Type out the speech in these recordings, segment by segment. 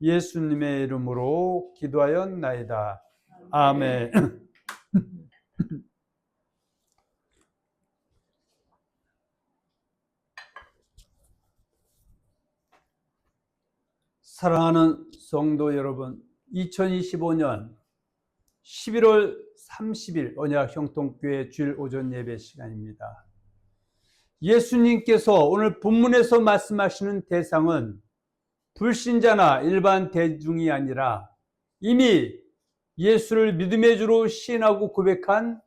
예수님의 이름으로 기도하였나이다. 아멘. 사랑하는 성도 여러분, 2025년 11월 30일 언약 형통교회 주일 오전 예배 시간입니다. 예수님께서 오늘 본문에서 말씀하시는 대상은 불신자나 일반 대중이 아니라 이미 예수를 믿음의 주로 시인하고 고백한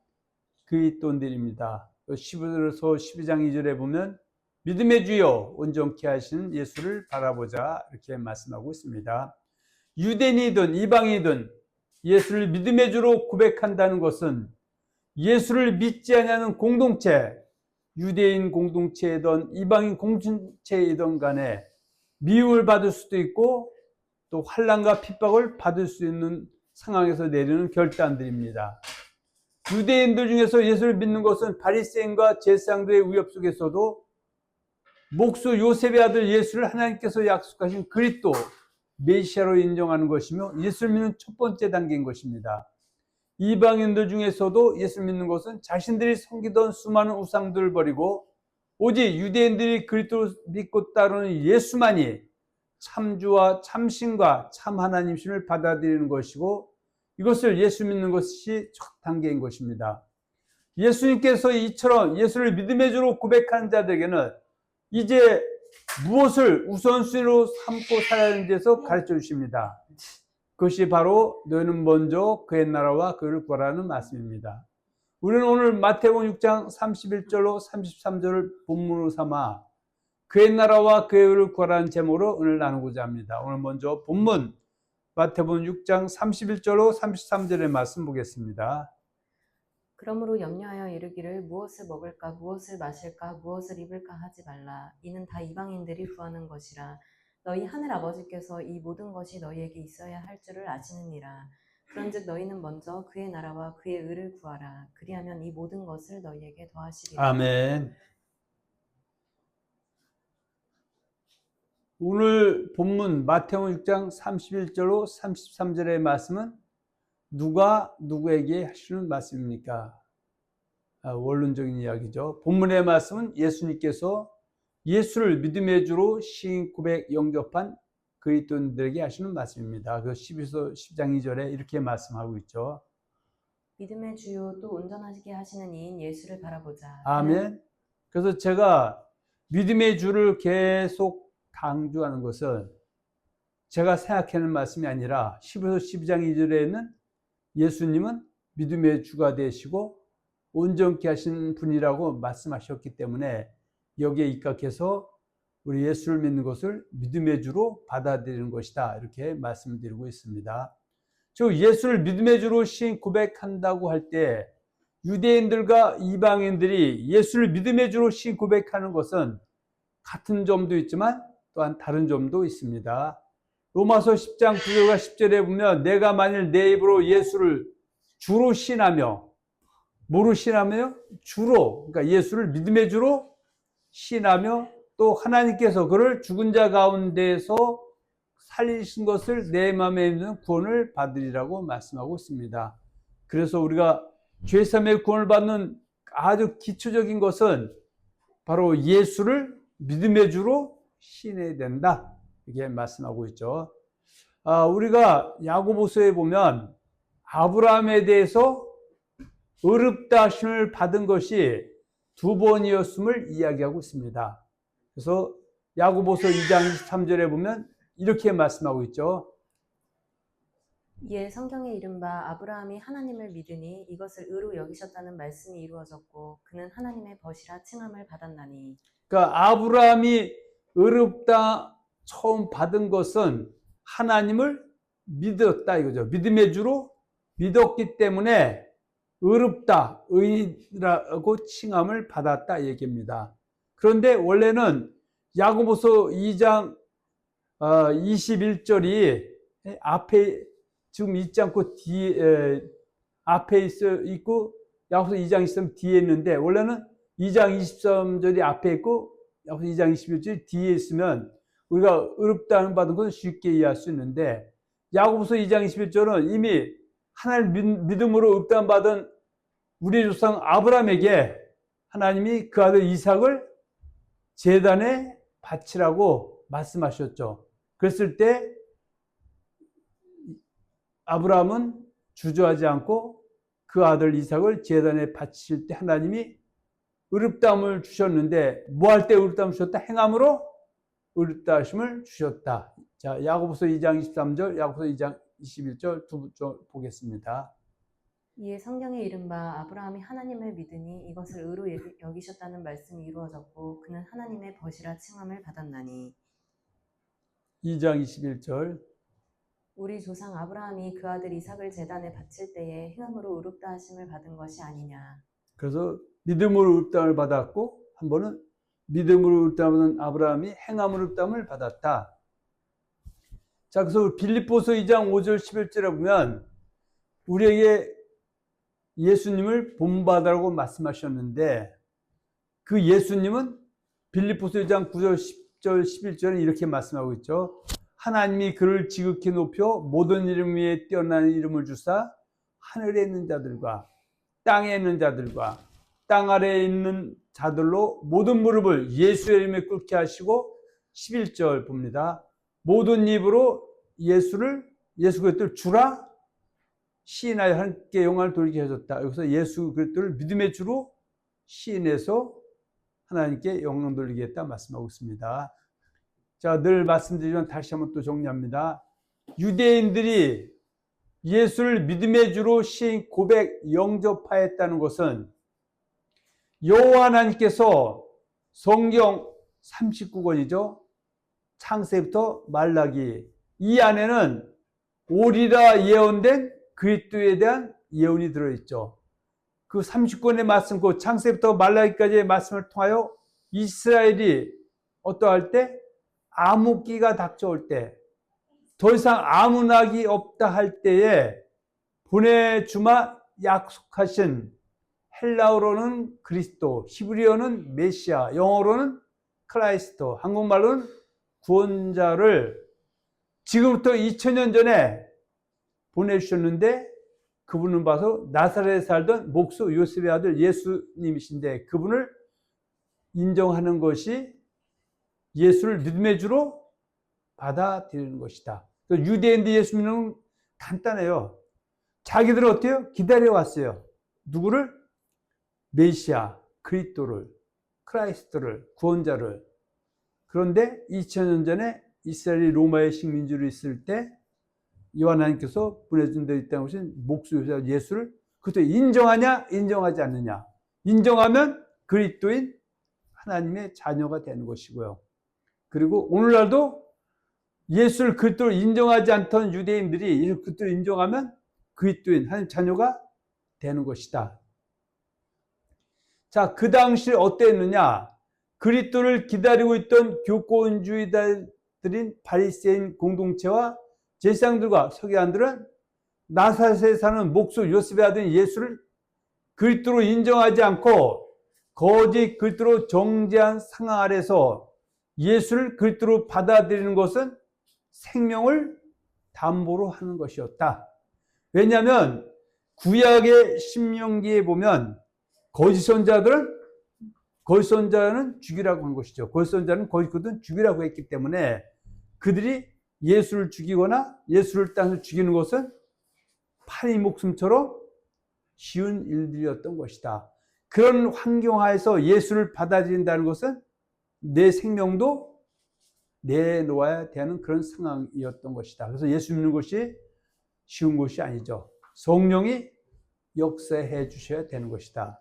그리스도인들입니다. 11절에서 12장 2절에 보면 믿음의 주여 온전케 하시는 예수를 바라보자 이렇게 말씀하고 있습니다. 유대인이든 이방이든 예수를 믿음의 주로 고백한다는 것은 예수를 믿지 않는 공동체, 유대인 공동체이든 이방인 공동체이든 간에 미움을 받을 수도 있고 또 환난과 핍박을 받을 수 있는 상황에서 내리는 결단들입니다. 유대인들 중에서 예수를 믿는 것은 바리새인과 제사장들의 위협 속에서도 목수 요셉의 아들 예수를 하나님께서 약속하신 그리스도 메시아로 인정하는 것이며 예수를 믿는 첫 번째 단계인 것입니다. 이방인들 중에서도 예수를 믿는 것은 자신들이 섬기던 수많은 우상들을 버리고 오직 유대인들이 그리스도를 믿고 따르는 예수만이 참주와 참신과 참 하나님심을 받아들이는 것이고 이것을 예수 믿는 것이 첫 단계인 것입니다. 예수님께서 이처럼 예수를 믿음의 주로 고백하는 자들에게는 이제 무엇을 우선순위로 삼고 살아야 하는지에서 가르쳐 주십니다. 그것이 바로 너희는 먼저 그의 나라와 그를 구하라는 말씀입니다. 우리는 오늘 마태복음 6장 31절로 33절을 본문으로 삼아 그의 나라와 그의 의를 구하라는 제목으로 오늘 나누고자 합니다. 오늘 먼저 본문 마태복음 6장 31절로 33절의 말씀 보겠습니다. 그러므로 염려하여 이르기를 무엇을 먹을까 무엇을 마실까 무엇을 입을까 하지 말라. 이는 다 이방인들이 구하는 것이라. 너희 하늘 아버지께서 이 모든 것이 너희에게 있어야 할 줄을 아시느니라. 그런즉 너희는 먼저 그의 나라와 그의 의를 구하라. 그리하면 이 모든 것을 너희에게 더하시리라. 아멘. 오늘 본문 마태복음 6장 31절로 33절의 말씀은 누가 누구에게 하시는 말씀입니까? 원론적인 이야기죠. 본문의 말씀은 예수님께서 예수를 믿음의 주로 시인 고백 영접한 그리스도인들에게 하시는 말씀입니다. 그 12서 10장 2절에 이렇게 말씀하고 있죠. 믿음의 주요 또 온전하시게 하시는 이인 예수를 바라보자. 아멘. 그래서 제가 믿음의 주를 계속 강조하는 것은 제가 생각하는 말씀이 아니라 12서 12장 2절에는 예수님은 믿음의 주가 되시고 온전케 하신 분이라고 말씀하셨기 때문에 여기에 입각해서 우리 예수를 믿는 것을 믿음의 주로 받아들이는 것이다 이렇게 말씀드리고 있습니다. 즉 예수를 믿음의 주로 시인 고백한다고 할 때 유대인들과 이방인들이 예수를 믿음의 주로 시인 고백하는 것은 같은 점도 있지만 또한 다른 점도 있습니다. 로마서 10장 9절과 10절에 보면 내가 만일 내 입으로 예수를 주로 시인하며 뭐로 시인하며? 주로, 그러니까 예수를 믿음의 주로 시인하며 또 하나님께서 그를 죽은 자 가운데서 살리신 것을 내 마음에 있는 구원을 받으리라고 말씀하고 있습니다. 그래서 우리가 죄사함의 구원을 받는 아주 기초적인 것은 바로 예수를 믿음의 주로 시인해야 된다 이렇게 말씀하고 있죠. 우리가 야고보서에 보면 아브라함에 대해서 의롭다 하심을 받은 것이 두 번이었음을 이야기하고 있습니다. 그래서 야고보서 2장 23절에 보면 이렇게 말씀하고 있죠. 이에 성경에 이른바 아브라함이 하나님을 믿으니 이것을 의로 여기셨다는 말씀이 이루어졌고 그는 하나님의 벗이라 칭함을 받았나니. 그러니까 아브라함이 의롭다 처음 받은 것은 하나님을 믿었다 이거죠. 믿음의 주로 믿었기 때문에 의롭다, 의인이라고 칭함을 받았다 이 얘기입니다. 그런데 원래는 야고보서 2장 21절이 앞에 지금 있지 않고 뒤에 앞에 있고 야고보서 2장 23절 뒤에 있는데 원래는 2장 23절이 앞에 있고 야고보서 2장 21절이 뒤에 있으면 우리가 의롭다는 받은 것은 쉽게 이해할 수 있는데 야고보서 2장 21절은 이미 하나님 믿음으로 의롭다는 받은 우리 조상 아브라함에게 하나님이 그 아들 이삭을 제단에 바치라고 말씀하셨죠. 그랬을 때 아브라함은 주저하지 않고 그 아들 이삭을 제단에 바칠 때 하나님이 의롭다함을 주셨는데 뭐 할 때 의롭다함을 주셨다? 행함으로 의롭다 하심을 주셨다. 자, 야고보서 2장 23절, 야고보서 2장 21절 두 절 보겠습니다. 이에 성경에 이른 바 아브라함이 하나님을 믿으니 이것을 의로 여기셨다는 말씀이 이루어졌고 그는 하나님의 벗이라 칭함을 받았나니. 2장 21절. 우리 조상 아브라함이 그 아들 이삭을 제단에 바칠 때에 행함으로 의롭다 하심을 받은 것이 아니냐. 그래서 믿음으로 의롭다함을 받았고 한 번은 믿음으로 의롭다함을 받은 아브라함이 행함으로 의롭다함을 받았다. 자, 그래서 빌립보서 2장 5절 11절에 보면 우리에게 예수님을 본받으라고 말씀하셨는데 그 예수님은 빌립보서 2장 9절 10절 11절은 이렇게 말씀하고 있죠. 하나님이 그를 지극히 높여 모든 이름 위에 뛰어난 이름을 주사 하늘에 있는 자들과 땅에 있는 자들과 땅 아래에 있는 자들로 모든 무릎을 예수의 이름에 꿇게 하시고 11절 봅니다. 모든 입으로 예수 그리스도를 주라 시인하여 하나님께 영광을 돌리게 하셨다. 여기서 예수 그리스도를 믿음의 주로 시인해서 하나님께 영광 돌리겠다 말씀하고 있습니다. 자, 늘 말씀드리지만 다시 한번 또 정리합니다. 유대인들이 예수를 믿음의 주로 시인 고백 영접하였다는 것은 여호와 하나님께서 성경 39권이죠. 창세부터 말라기 이 안에는 오리라 예언된 그리스도에 대한 예언이 들어있죠. 그 30권의 말씀, 그 창세부터 말라기까지의 말씀을 통하여 이스라엘이 어떠할 때 암흑기가 닥쳐올 때 더 이상 아무 낙이 없다 할 때에 보내주마 약속하신 헬라어로는 그리스도, 히브리어는 메시아, 영어로는 크라이스토, 한국말로는 구원자를 지금부터 2000년 전에 보내주셨는데 그분은 봐서 나사렛에 살던 목수 요셉의 아들 예수님이신데 그분을 인정하는 것이 예수를 믿음의 주로 받아들이는 것이다. 유대인들 예수 믿는 건 간단해요. 자기들은 어때요? 기다려왔어요. 누구를? 메시아, 그리스도를, 크라이스트를, 구원자를. 그런데 2000년 전에 이스라엘이 로마의 식민지로 있을 때 요한 하나님께서 보내준 데 있다는 것은 목수 예수를 그것도 인정하냐 인정하지 않느냐. 인정하면 그리스도인 하나님의 자녀가 되는 것이고요. 그리고 오늘날도 예수를 그리스도를 인정하지 않던 유대인들이 그리스도를 인정하면 그리스도인 하나님 자녀가 되는 것이다. 자, 그 당시 어땠느냐? 그리스도를 기다리고 있던 교권주의자들인 바리새인 공동체와 제사장들과 서기관들은 나사렛에 사는 목수 요셉의 아들 예수를 그리스도로 인정하지 않고 거짓 그리스도로 정죄한 상황 아래서 예수를 그리스도로 받아들이는 것은 생명을 담보로 하는 것이었다. 왜냐하면 구약의 신명기에 보면 거짓 선자는 죽이라고 한 것이죠. 거짓 선자는 거짓거든 죽이라고 했기 때문에 그들이 예수를 죽이거나 예수를 땅에서 죽이는 것은 파리 목숨처럼 쉬운 일들이었던 것이다. 그런 환경 하에서 예수를 받아들인다는 것은 내 생명도 내놓아야 되는 그런 상황이었던 것이다. 그래서 예수 믿는 것이 쉬운 것이 아니죠. 성령이 역사해 주셔야 되는 것이다.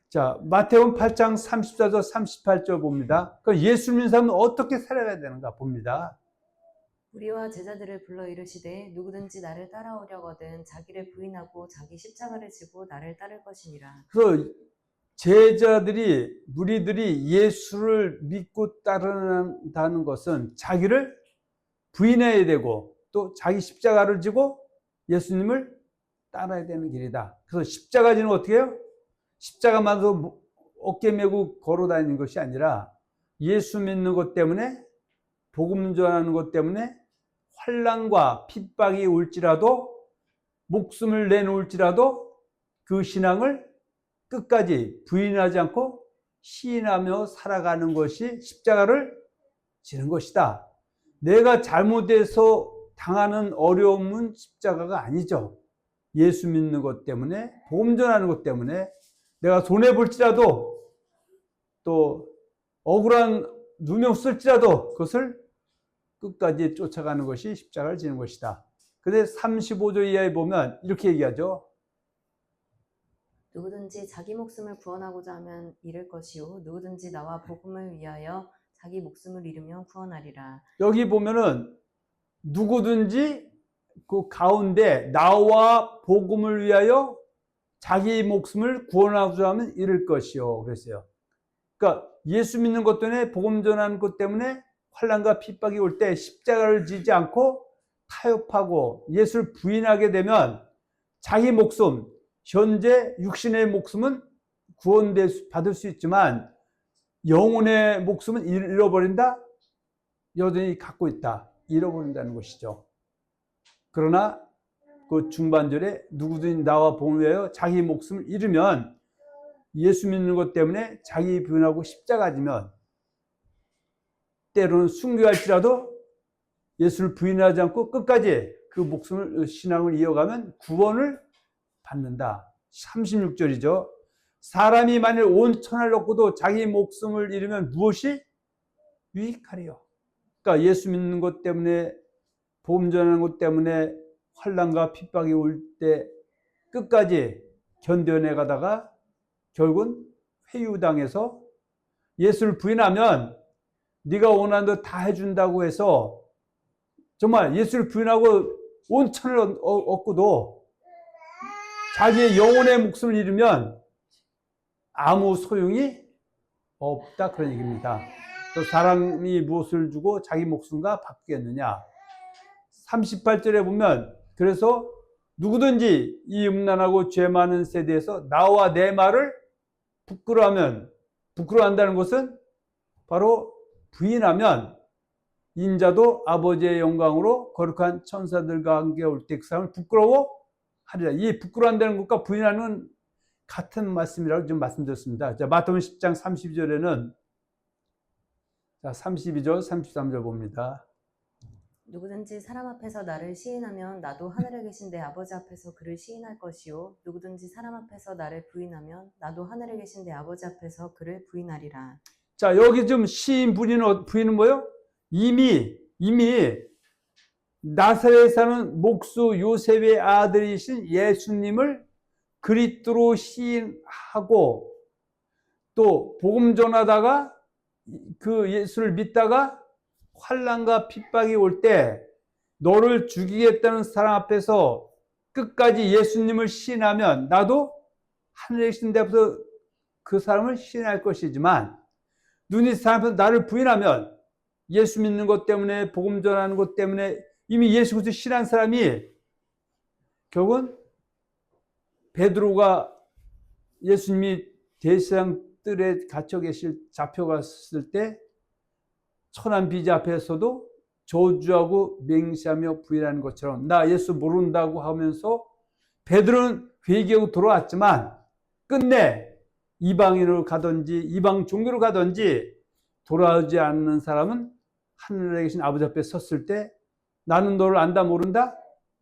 자, 마태복음 8장 34절 38절 봅니다. 그 예수 믿는 사람은 어떻게 살아가야 되는가 봅니다. 우리와 제자들을 불러 이르시되 누구든지 나를 따라오려거든 자기를 부인하고 자기 십자가를 지고 나를 따를 것이니라. 그래서 제자들이 무리들이 예수를 믿고 따른다는 것은 자기를 부인해야 되고 또 자기 십자가를 지고 예수님을 따라야 되는 길이다. 그래서 십자가 지는 어떻게 해요? 십자가만도 어깨 메고 걸어 다니는 것이 아니라 예수 믿는 것 때문에, 복음 전하는 것 때문에 환난과 핍박이 올지라도, 목숨을 내놓을지라도 그 신앙을 끝까지 부인하지 않고 시인하며 살아가는 것이 십자가를 지는 것이다. 내가 잘못해서 당하는 어려움은 십자가가 아니죠. 예수 믿는 것 때문에, 복음 전하는 것 때문에 내가 손해볼지라도, 또 억울한 누명 쓸지라도 그것을 끝까지 쫓아가는 것이 십자가를 지는 것이다. 근데 35절 이하에 보면 이렇게 얘기하죠. 누구든지 자기 목숨을 구원하고자 하면 잃을 것이요 누구든지 나와 복음을 위하여 자기 목숨을 잃으면 구원하리라. 여기 보면은 누구든지 그 가운데 나와 복음을 위하여 자기 목숨을 구원하고자 하면 잃을 것이요 그랬어요. 그러니까 예수 믿는 것 때문에, 복음 전하는 것 때문에 환난과 핍박이 올 때 십자가를 지지 않고 타협하고 예수를 부인하게 되면 자기 목숨, 현재 육신의 목숨은 구원받을 수 있지만 영혼의 목숨은 잃어버린다? 여전히 갖고 있다. 잃어버린다는 것이죠. 그러나 그 중반절에 누구든지 나와 복음을 위하여 자기 목숨을 잃으면, 예수 믿는 것 때문에 자기 부인하고 십자가 지면, 때로는 순교할지라도 예수를 부인하지 않고 끝까지 그 목숨을, 신앙을 이어가면 구원을 받는다. 36절이죠. 사람이 만일 온 천하를 얻고도 자기 목숨을 잃으면 무엇이 유익하리요. 그러니까 예수 믿는 것 때문에, 복음 전하는 것 때문에 환난과 핍박이 올 때 끝까지 견뎌내 가다가 결국은 회유당해서, 예수를 부인하면 네가 원하는 대로 다 해준다고 해서 정말 예수를 부인하고 온 천을 얻고도 자기의 영혼의 목숨을 잃으면 아무 소용이 없다, 그런 얘기입니다. 또 사람이 무엇을 주고 자기 목숨과 바꾸겠느냐. 38절에 보면, 그래서 누구든지 이 음란하고 죄 많은 세대에서 나와 내 말을 부끄러워한다는 것은 바로 부인하면 인자도 아버지의 영광으로 거룩한 천사들과 함께 올 때 그 사람을 부끄러워하리라. 이 부끄러워한다는 것과 부인하는 같은 말씀이라고 좀 말씀드렸습니다. 자, 마태복음 10장 32절에는, 자, 32절, 33절 봅니다. 누구든지 사람 앞에서 나를 시인하면 나도 하늘에 계신 내 아버지 앞에서 그를 시인할 것이요 누구든지 사람 앞에서 나를 부인하면 나도 하늘에 계신 내 아버지 앞에서 그를 부인하리라. 자, 여기 좀 시인 부인은 뭐예요? 이미 나사렛에 사는 목수 요셉의 아들이신 예수님을 그리스도로 시인하고, 또 복음 전하다가 그 예수를 믿다가 환난과 핍박이 올 때 너를 죽이겠다는 사람 앞에서 끝까지 예수님을 시인하면 나도 하늘에 계신 데 앞에서 그 사람을 시인할 것이지만, 눈이 사람 앞에서 나를 부인하면, 예수 믿는 것 때문에, 복음 전하는 것 때문에 이미 예수 그리스도 신한 사람이 결국은, 베드로가 예수님이 대세상 뜰에 갇혀 잡혀갔을 때 천한 비지 앞에서도 저주하고 맹세하며 부인하는 것처럼, 나 예수 모른다고 하면서 베드로는 회개하고 돌아왔지만 끝내 이방인으로 가든지 이방 종교로 가든지 돌아오지 않는 사람은 하늘에 계신 아버지 앞에 섰을 때 나는 너를 안다 모른다?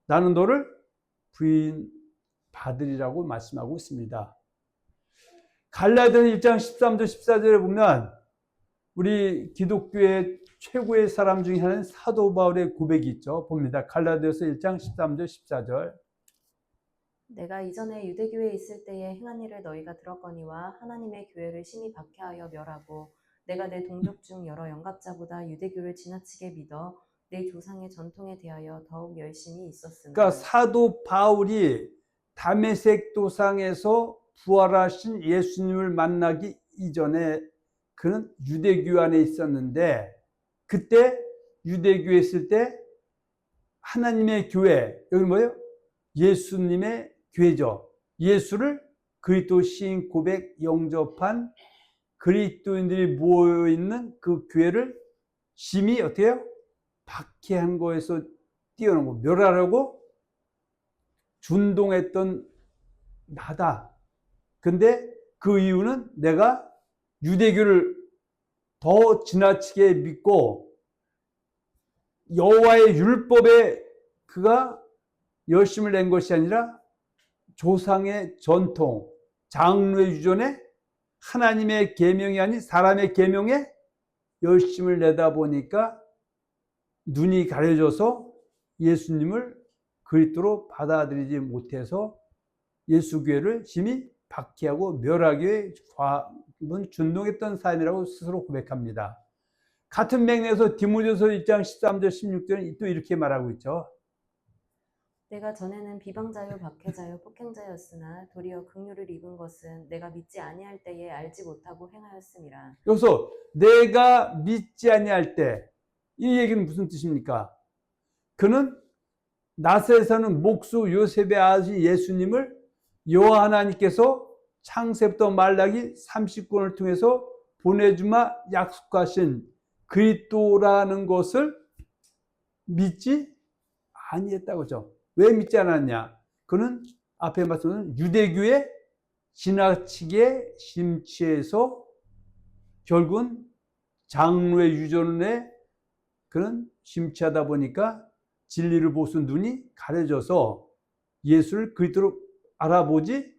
나는 너를 부인받으리라고 말씀하고 있습니다. 갈라디아서 1장 13절 14절에 보면 우리 기독교의 최고의 사람 중에 하나는 사도 바울의 고백이 있죠. 봅니다. 갈라디아서 1장 13절 14절. 내가 이전에 유대교에 있을 때에 행한 일을 너희가 들었거니와 하나님의 교회를 심히 박해하여 멸하고 내가 내 동족 중 여러 영갑자보다 유대교를 지나치게 믿어 내 조상의 전통에 대하여 더욱 열심히 있었으나. 그러니까 사도 바울이 다메섹 도상에서 부활하신 예수님을 만나기 이전에 그는 유대교 안에 있었는데, 그때 유대교에 있을 때 하나님의 교회, 여기 뭐예요? 예수님의 교회죠. 예수를 그리스도 시인 고백 영접한 그리스도인들이 모여있는 그 교회를 심히 어떻게 해요? 박해한 거에서 뛰어넘고 멸하려고 준동했던 나다. 근데 그 이유는 내가 유대교를 더 지나치게 믿고 여호와의 율법에 그가 열심을 낸 것이 아니라 조상의 전통, 장로의 유전에 하나님의 계명이 아닌 사람의 계명에 열심을 내다 보니까 눈이 가려져서 예수님을 그리스도로 받아들이지 못해서 예수교회를 심히 박해하고 멸하기에 준동했던 사람이라고 스스로 고백합니다. 같은 맥락에서 디모데후서 1장 13절 16절은 또 이렇게 말하고 있죠. 내가 전에는 비방자요 박해자요 폭행자였으나 도리어 긍휼을 입은 것은 내가 믿지 아니할 때에 알지 못하고 행하였음이라. 여기서 내가 믿지 아니할 때, 이 얘기는 무슨 뜻입니까? 그는 나사렛에 사는 목수 요셉의 아들 예수님을 여호와 하나님께서 창세부터 말라기 30권을 통해서 보내주마 약속하신 그리스도라는 것을 믿지 아니했다고 하죠. 왜 믿지 않았냐? 그는 앞에 말씀은 유대교에 지나치게 심취해서 결국은 장로의 유전에 그는 심취하다 보니까 진리를 보수 눈이 가려져서 예수를 그리스도로 알아보지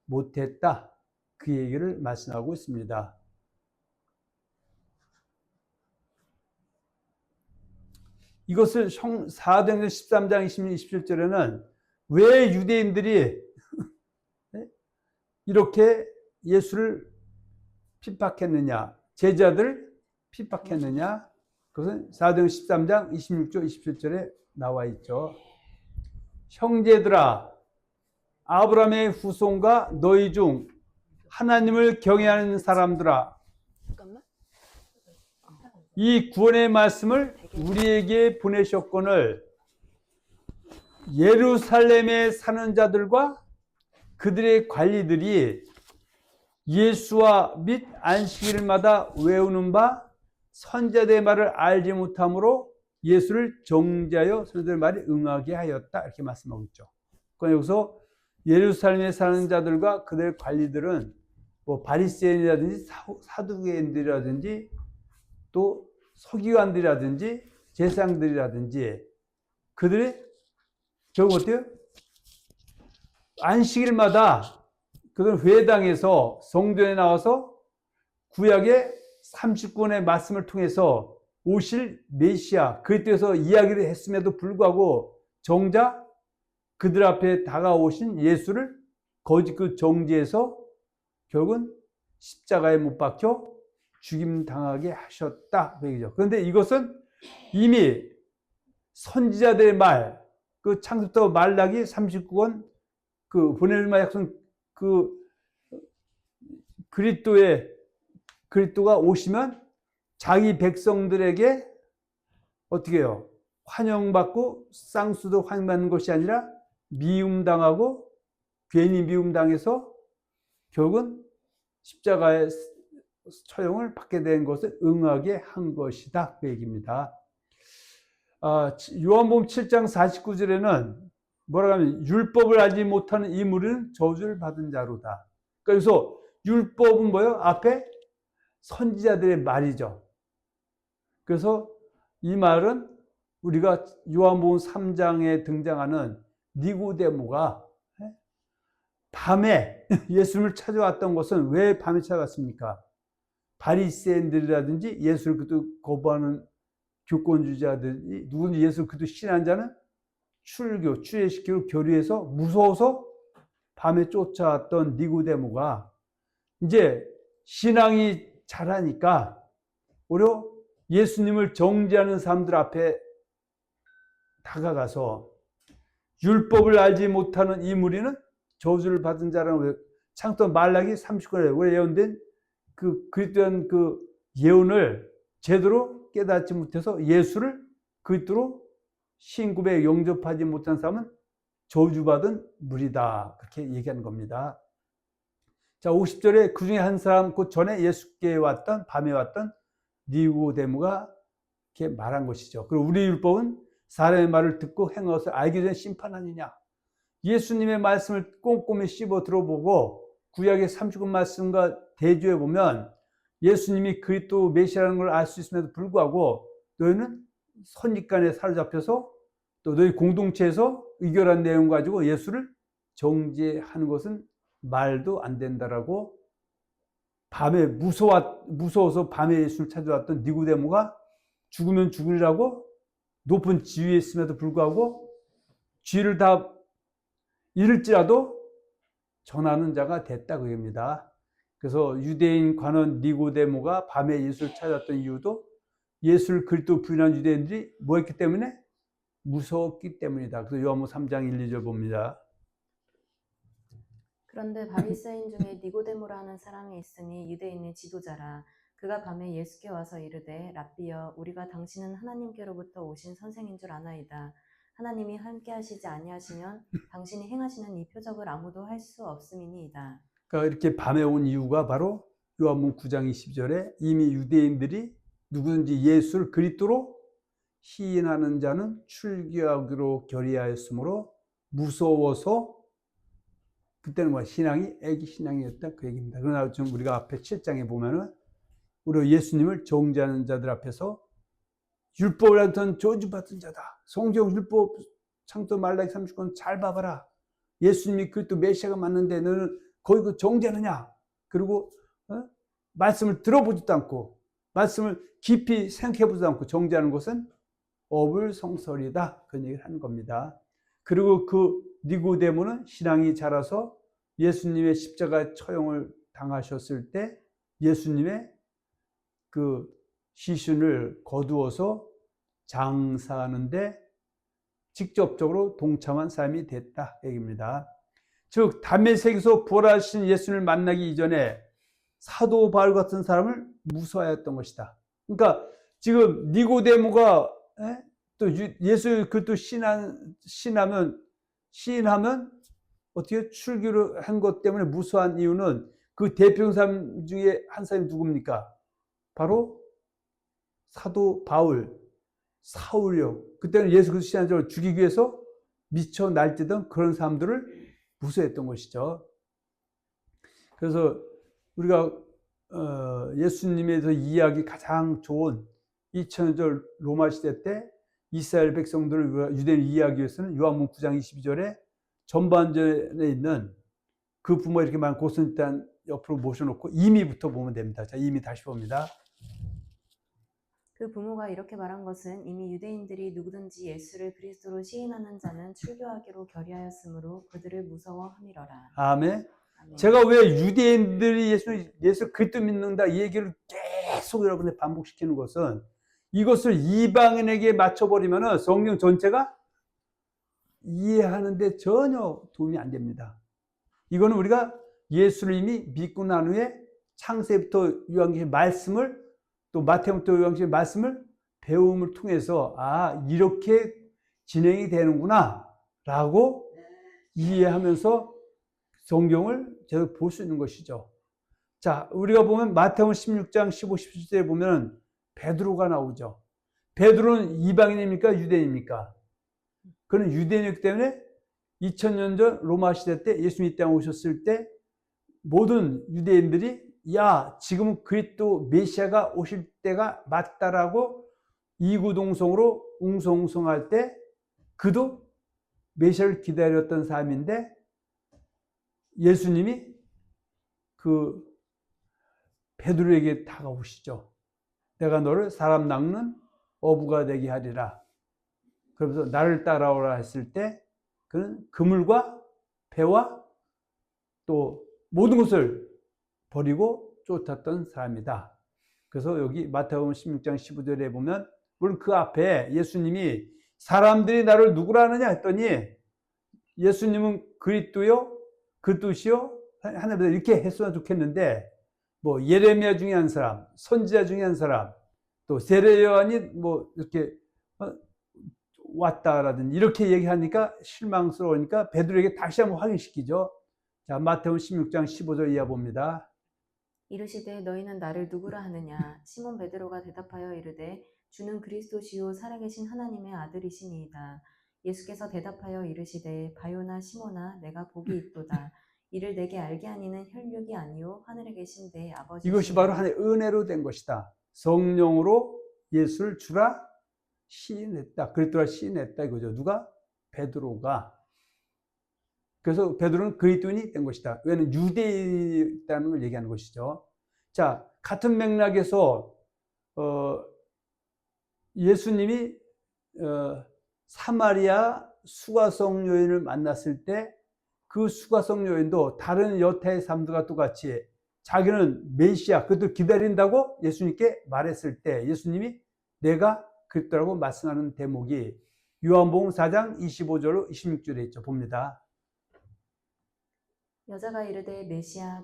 못했다. 그 얘기를 말씀하고 있습니다. 이것을 사도행전 13장 27절에는 왜 유대인들이 이렇게 예수를 핍박했느냐, 제자들 핍박했느냐, 그것은 사도행전 13장 26절 27절에 나와 있죠. 형제들아, 아브라함의 후손과 너희 중 하나님을 경외하는 사람들아, 이 구원의 말씀을 우리에게 보내셨거늘 예루살렘에 사는 자들과 그들의 관리들이 예수와 및 안식일마다 외우는 바 선자들의 말을 알지 못함으로 예수를 정죄하여 선자들의 말에 응하게 하였다. 이렇게 말씀하고 있죠. 그러니까 여기서 예루살렘에 사는 자들과 그들의 관리들은 뭐 바리새인이라든지 사두개인들이라든지 또 서기관들이라든지 제사장들이라든지 그들이 결국 어때요? 안식일마다 그들은 회당에서 성전에 나와서 구약의 30권의 말씀을 통해서 오실 메시아 그리스도에서 이야기를 했음에도 불구하고 정작 그들 앞에 다가오신 예수를 거짓 그 정죄해서 결국은 십자가에 못 박혀 죽임 당하게 하셨다 그 얘기죠. 그런데 이것은 이미 선지자들의 말, 그 창세부터 말라기 39권 그 보내주마 약속 그 그리스도가 오시면 자기 백성들에게 어떻게 해요? 환영받고 쌍수도 환영받는 것이 아니라 미움당하고 괜히 미움당해서 결국은 십자가의 처형을 받게 된 것을 응하게 한 것이다 그 얘기입니다. 요한복음 7장 49절에는 뭐라고 하면 율법을 알지 못하는 이 무리는 저주를 받은 자로다. 그래서 율법은 뭐예요? 앞에 선지자들의 말이죠. 그래서 이 말은 우리가 요한복음 3장에 등장하는 니고데모가 밤에 예수님을 찾아왔던 것은 왜 밤에 찾아왔습니까? 바리새인들이라든지 예수를 그도 거부하는 교권주의자들이 누군지 예수를 그도 신한 자는 출애시키고 교류해서 무서워서 밤에 쫓아왔던 니고데모가 이제 신앙이 자라니까 오히려 예수님을 정죄하는 사람들 앞에 다가가서 율법을 알지 못하는 이 무리는 저주를 받은 자라는 창세부터 말라기 30권에 예언된 그 그리스도한 그 예언을 제대로 깨닫지 못해서 예수를 그리스도로 신구에 영접하지 못한 사람은 저주받은 무리다. 그렇게 얘기하는 겁니다. 자, 50절에 그 중에 한 사람, 그 전에 예수께 왔던, 밤에 왔던 니고데모가 이렇게 말한 것이죠. 그리고 우리 율법은 사람의 말을 듣고 행한 것을 알기 전에 심판하느냐. 예수님의 말씀을 꼼꼼히 씹어 들어보고 구약의 30권 말씀과 대조해 보면 예수님이 그리스도 메시아라는 걸 알 수 있음에도 불구하고 너희는 선입관에 사로잡혀서 또 너희 공동체에서 의결한 내용 가지고 예수를 정죄하는 것은 말도 안 된다라고 밤에 무서워서 밤에 예수를 찾아왔던 니고데모가 죽으면 죽으리라고 높은 지위에 있음에도 불구하고 죄를 다 잃을지라도 전하는 자가 됐다 그겁니다. 그래서 유대인 관원 니고데모가 밤에 예수를 찾았던 이유도 예수를 그리스도 부인한 유대인들이 뭐했기 때문에? 무서웠기 때문이다. 그래서 요한복음 3장 1, 2절 봅니다. 그런데 바리새인 중에 니고데모라는 사람이 있으니 유대인의 지도자라. 그가 밤에 예수께 와서 이르되 랍비여 우리가 당신은 하나님께로부터 오신 선생인 줄 아나이다. 하나님이 함께 하시지 아니하시면 당신이 행하시는 이 표적을 아무도 할 수 없음이니이다. 그러니까 이렇게 밤에 온 이유가 바로 요한복음 9장 20절에 이미 유대인들이 누구든지 예수를 그리스도로 시인하는 자는 출교하기로 결의하였으므로 무서워서 그때는 뭐 신앙이 애기 신앙이었다 그 얘기입니다. 그러나 지금 우리가 앞에 7장에 보면은 우리 예수님을 정죄하는 자들 앞에서 율법을 하던 저주받은 자다. 성경 율법 창조 말라기 30권 잘 봐봐라. 예수님이 그리스도 메시아가 맞는데 너는 거기 그 정죄하느냐? 그리고 말씀을 들어보지도 않고 말씀을 깊이 생각해보지도 않고 정죄하는 것은 어불성설이다. 그런 얘기를 하는 겁니다. 그리고 그 니고데모는 신앙이 자라서 예수님의 십자가 처형을 당하셨을 때 예수님의 그 시신을 거두어서 장사하는데 직접적으로 동참한 사람이 됐다 얘기입니다. 즉 담메색에서 부활하신 예수님을 만나기 이전에 사도 바울 같은 사람을 무서워했던 것이다. 그러니까 지금 니고데모가 또 예수 그리스도 시인하면 어떻게 출교를 한 것 때문에 무서워한 이유는 그 대표 사람 중에 한 사람이 누굽니까? 바로 사도 바울, 사울이요. 그때는 예수 그리스도 시인한 자를 죽이기 위해서 미쳐 날뛰던 그런 사람들을 무서워했던 것이죠. 그래서 우리가 예수님에 대해서 이해하기 가장 좋은 2000년 전 로마 시대 때 이스라엘 백성들을 유대인을 이해하기 위해서는 요한복음 9장 22절에 전반전에 있는 그 부모 이렇게 많은 고슨 일단 옆으로 모셔놓고 이미부터 보면 됩니다. 자, 이미 다시 봅니다. 그 부모가 이렇게 말한 것은 이미 유대인들이 누구든지 예수를 그리스도로 시인하는 자는 출교하기로 결의하였으므로 그들을 무서워함이러라. 아멘. 아멘. 제가 왜 유대인들이 예수 그리스도 믿는다 이 얘기를 계속 여러분들 반복시키는 것은 이것을 이방인에게 맞춰버리면 성경 전체가 이해하는데 전혀 도움이 안 됩니다. 이거는 우리가 예수를 이미 믿고 난 후에 창세부터 요한계시록 말씀을 또 마태부터 요한계시록 말씀을 배움을 통해서 이렇게 진행이 되는구나 라고 이해하면서 성경을 제대로 볼 수 있는 것이죠. 자, 우리가 보면 마태복음 16장 15, 17절에 보면 베드로가 나오죠. 베드로는 이방인입니까? 유대인입니까? 그는 유대인이기 때문에 2000년 전 로마 시대 때 예수님이 이 땅에 오셨을 때 모든 유대인들이 지금은 그리스도 메시아가 오실 때가 맞다라고 이구동성으로 웅성웅성할 때 그도 메시아를 기다렸던 사람인데 예수님이 그 베드로에게 다가오시죠. 내가 너를 사람 낚는 어부가 되게 하리라. 그러면서 나를 따라오라 했을 때 그는 그물과 배와 또 모든 것을 버리고 쫓았던 사람이다. 그래서 여기 마태복음 16장 15절에 보면 물론 그 앞에 예수님이 사람들이 나를 누구라 하느냐 했더니 예수님은 그리스도요 그리스도시요 하나님 이렇게 했으면 좋겠는데 뭐 예레미야 중에 한 사람, 선지자 중에 한 사람, 또 세례 요한이 뭐 이렇게 왔다라든지 이렇게 얘기하니까 실망스러우니까 베드로에게 다시 한번 확인시키죠. 자, 마태복음 16장 15절 이하 봅니다. 이르시되 너희는 나를 누구라 하느냐 시몬 베드로가 대답하여 이르되 주는 그리스도시요 살아계신 하나님의 아들이시니이다. 예수께서 대답하여 이르시되 바요나 시몬아 내가 복이 있도다. 이를 내게 알게 하니는 혈육이 아니요 하늘에 계신 내 아버지시니라. 이것이 바로 하나님의 은혜로 된 것이다. 성령으로 예수를 주라 시인했다. 그리스도라 시인했다 이거죠. 누가? 베드로가. 그래서 베드로는 그리스도인이 된 것이다. 왜냐하면 유대인이라는 걸 얘기하는 것이죠. 자, 같은 맥락에서 예수님이 사마리아 수가성 여인을 만났을 때 그 수가성 여인도 다른 여타의 사람들과 똑같이 자기는 메시아, 그들을 기다린다고 예수님께 말했을 때 예수님이 내가 그리스도라고 말씀하는 대목이 요한복음 4장 25절로 26절에 있죠. 봅니다. 여자가 이르되 메시아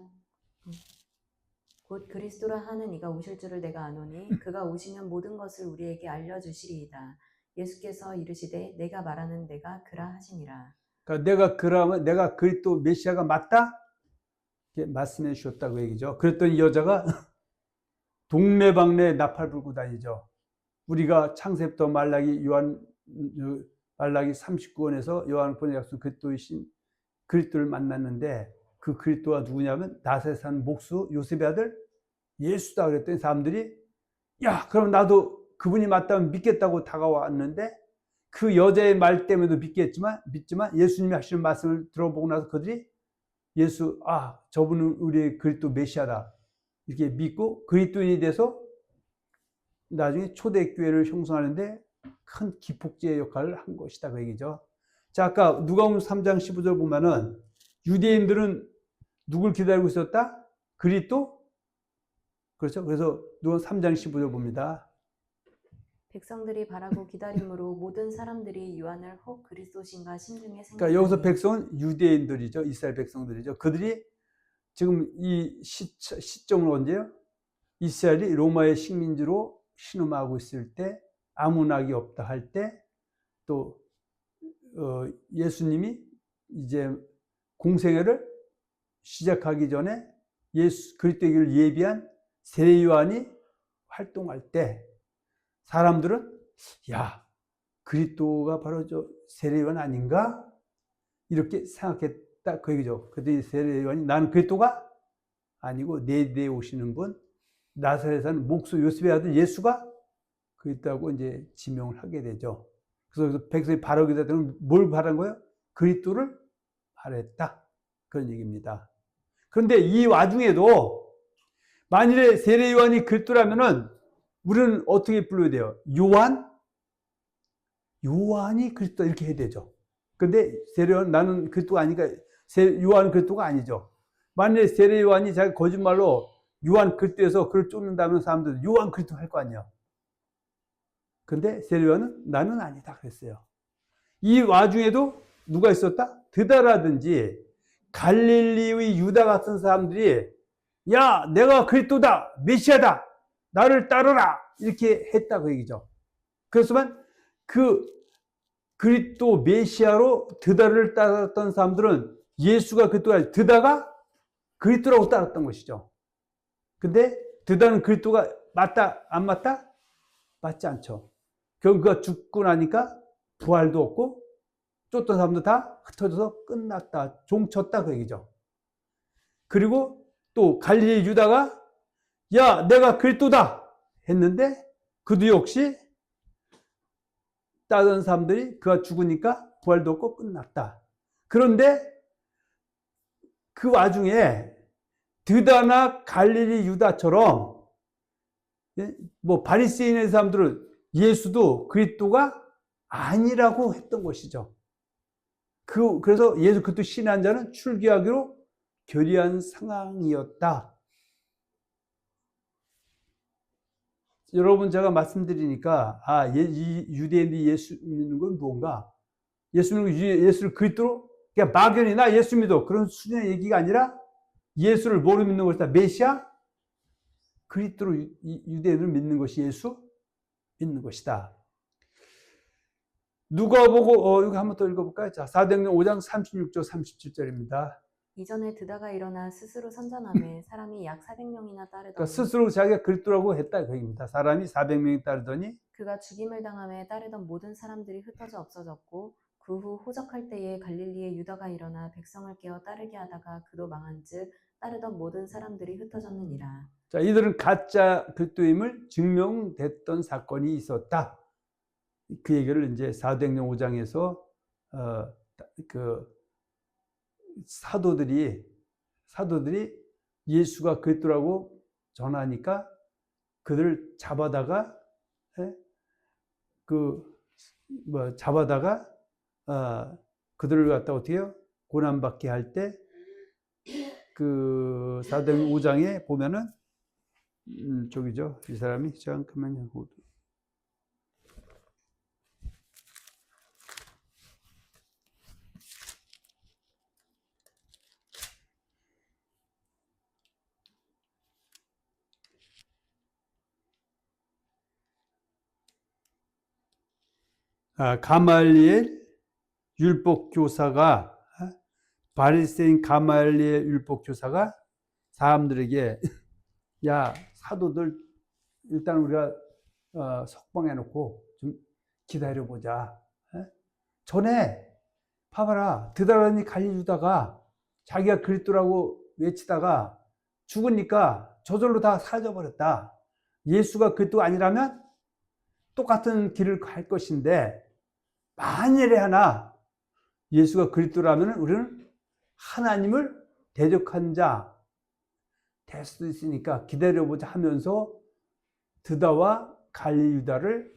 곧 그리스도라 하는 이가 오실 줄을 내가 아노니 그가 오시면 모든 것을 우리에게 알려주시리이다. 예수께서 이르시되 내가 말하는 내가 그라 하시니라. 그러니까 내가 그라면 내가 그리스도 메시아가 맞다? 이렇게 말씀해 주셨다고 얘기죠. 그랬더니 여자가 동네방네 나팔 불고 다니죠. 우리가 창세부터 말라기 39권에서 요한복음에 약속 그리스도이신 그리스도를 만났는데 그 그리스도가 누구냐면 나사렛 사는 목수 요셉의 아들 예수다 그랬더니 사람들이 야 그럼 나도 그분이 맞다면 믿겠다고 다가왔는데 그 여자의 말 때문에도 믿지만 예수님이 하시는 말씀을 들어보고 나서 그들이 예수 저분은 우리의 그리스도 메시아다 이렇게 믿고 그리스도인이 돼서 나중에 초대교회를 형성하는데 큰 기폭제의 역할을 한 것이다 그 얘기죠. 자, 아까 누가복음 3장 15절 보면은 유대인들은 누굴 기다리고 있었다? 그리스도? 그렇죠? 그래서 누가복음 3장 15절 봅니다. 백성들이 바라고 기다림으로 모든 사람들이 요한을 혹 그리스도신가 심중에 생각하니. 그러니까 여기서 백성은 유대인들이죠. 이스라엘 백성들이죠. 그들이 지금 이 시점은 언제요? 이스라엘이 로마의 식민지로 신음하고 있을 때 아무 낙이 없다 할 때 또 예수님이 이제 공생애를 시작하기 전에 예수 그리스도의 길을 예비한 세례 요한이 활동할 때 사람들은 야 그리스도가 바로 저 세례 요한 아닌가 이렇게 생각했다 그 얘기죠. 그랬더니 세례 요한이 나는 그리스도가 아니고 내 뒤에 오시는 분 나사렛에 사는 목수 요셉의 아들 예수가 그리스도라고 이제 지명을 하게 되죠. 그래서 백성이 바라게 되면 뭘 바란 거예요? 그리스도를 바랬다 그런 얘기입니다. 그런데 이 와중에도 만일에 세례 요한이 그리스도라면은 우리는 어떻게 불러야 돼요? 요한이 그리스도 이렇게 해야 되죠. 근데 세례 요한 나는 그리스도가 아니니까 요한은 그리스도가 아니죠. 만일에 세례 요한이 자기 거짓말로 요한 그리스도에서 그를 쫓는다면 사람들은 요한 그리스도 할 거 아니에요. 근데 세례 요한은 나는 아니다 그랬어요. 이 와중에도 누가 있었다? 드다라든지 갈릴리의 유다 같은 사람들이 야 내가 그리스도다 메시아다 나를 따르라 이렇게 했다고 얘기죠. 그렇지만 그 그리스도 메시아로 드다를 따랐던 사람들은 예수가 그리스도가 드다가 그리스도라고 따랐던 것이죠. 근데 드다는 그리스도가 맞다 안 맞다? 맞지 않죠. 결국 그가 죽고 나니까 부활도 없고 쫓던 사람도 다 흩어져서 끝났다 종쳤다 그 얘기죠. 그리고 또 갈릴리 유다가 야 내가 그리스도다 했는데 그도 역시 따던 사람들이 그가 죽으니까 부활도 없고 끝났다. 그런데 그 와중에 드다나 갈릴리 유다처럼 뭐 바리새인의 사람들은 예수도 그리스도가 아니라고 했던 것이죠. 그래서 예수 그리스도 신한 자는 출교하기로 결의한 상황이었다. 여러분 제가 말씀드리니까 이 유대인들이 예수 믿는 건 뭔가 예수 믿는 예수를 그리스도로 그냥 막연히 나 예수 믿어 그런 수준의 얘기가 아니라 예수를 뭐로 믿는 것이다? 메시아? 그리스도로 유대인을 믿는 것이 예수 믿는 것이다. 누가복음 이거 한번 더 읽어볼까요? 자, 사도행전 5장 36절 37절입니다. 이전에 드다가 일어나 스스로 선전하며 사람이 약 400명이나 따르더니 그러니까 스스로 자기가 그리스도라고 했다 그 얘기입니다. 사람이 400명이 따르더니 그가 죽임을 당함에 따르던 모든 사람들이 흩어져 없어졌고 그 후 호적할 때에 갈릴리에 유다가 일어나 백성을 깨어 따르게 하다가 그도 망한즉 따르던 모든 사람들이 흩어졌느니라. 자, 이들은 가짜 그리스도임을 증명됐던 사건이 있었다. 그 얘기를 이제 사도행전 5장에서 그 사도들이 예수가 그리스도라고 전하니까 그들을 잡아다가 그들을 갖다 어떻게 해요? 고난받게 할 때 그 사도행전 5장에 보면은 저기죠. 이 사람이 잠깐만요. 가말리엘 율법교사가 바리새인 가말리엘 율법교사가 사람들에게 야 사도들 일단 우리가 석방해놓고 좀 기다려보자. 전에 봐봐라 드다라니 갈릴리다가 자기가 그리스도라고 외치다가 죽으니까 저절로 다 사라져버렸다. 예수가 그리스도가 아니라면 똑같은 길을 갈 것인데 만일에 하나 예수가 그리스도라면 우리는 하나님을 대적한 자 될 수도 있으니까 기다려보자 하면서 드다와 갈릴리 유다를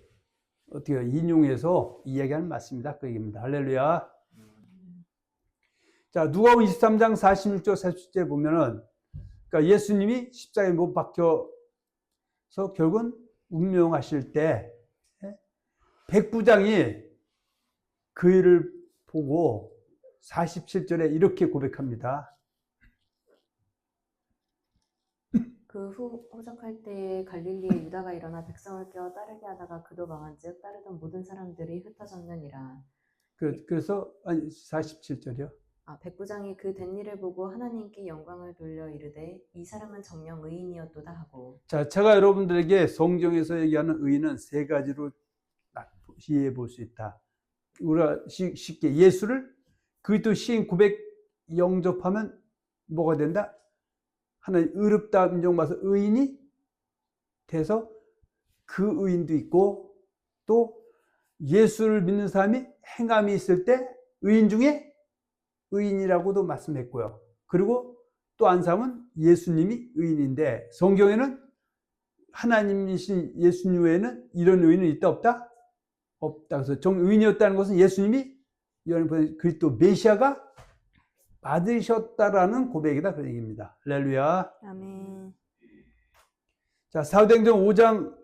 어떻게 인용해서 이야기하는 말씀입니다. 그 얘기입니다. 할렐루야. 자, 누가복음 23장 46절 47절 보면은 그러니까 예수님이 십자가에 못 박혀서 결국은 운명하실 때 백부장이 그 일을 보고 47절에 이렇게 고백합니다. 그 후 호적할 때에 갈릴리에 유다가 일어나 백성을 깨어 따르게 하다가 그도 망한즉 따르던 모든 사람들이 흩어졌느니라. 그래서 아니 47절이요. 백부장이 그 된 일을 보고 하나님께 영광을 돌려 이르되 이 사람은 정녕 의인이었도다 하고. 자, 제가 여러분들에게 성경에서 얘기하는 의인은 세 가지로 이해해 볼 수 있다. 우리가 쉽게 예수를 그리스도 시인 고백 영접하면 뭐가 된다? 하나님 의롭다 인정받아서 의인이 돼서 그 의인도 있고 또 예수를 믿는 사람이 행함이 있을 때 의인 중에 의인이라고도 말씀했고요. 그리고 또 한 사람은 예수님이 의인인데 성경에는 하나님이신 예수님 외에는 이런 의인은 있다 없다? 없다. 그래서 정의인이었다는 것은 예수님이 그리스도 메시아가 받으셨다라는 고백이다. 그 얘기입니다. 할렐루야. 아멘. 자, 사도행전 5장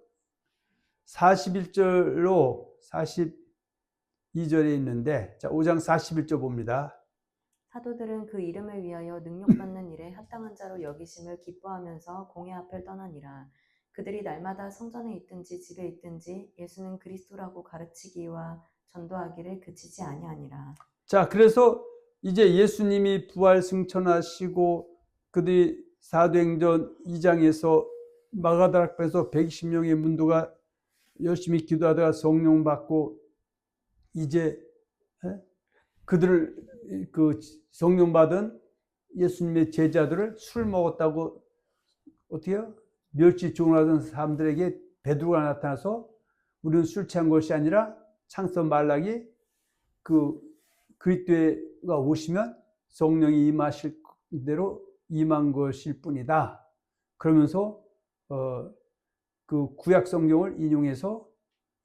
41절로 42절에 있는데, 자, 5장 41절 봅니다. 사도들은 그 이름을 위하여 능력받는 일에 합당한 자로 여기심을 기뻐하면서 공회 앞을 떠나니라. 그들이 날마다 성전에 있든지 집에 있든지 예수는 그리스도라고 가르치기와 전도하기를 그치지 아니하니라. 자, 그래서 이제 예수님이 부활 승천하시고 그들이 사도행전 2장에서 마가다락 앞에서 120명의 문도가 열심히 기도하다가 성령 받고 이제 그들을 그 성령 받은 예수님의 제자들을 술 먹었다고 어떻게 해요? 멸치종을 하던 사람들에게 베드로가 나타나서 우리는 술 취한 것이 아니라 창세 말라기 그리스도가 오시면 성령이 임하실 대로 임한 것일 뿐이다. 그러면서 그 구약 성경을 인용해서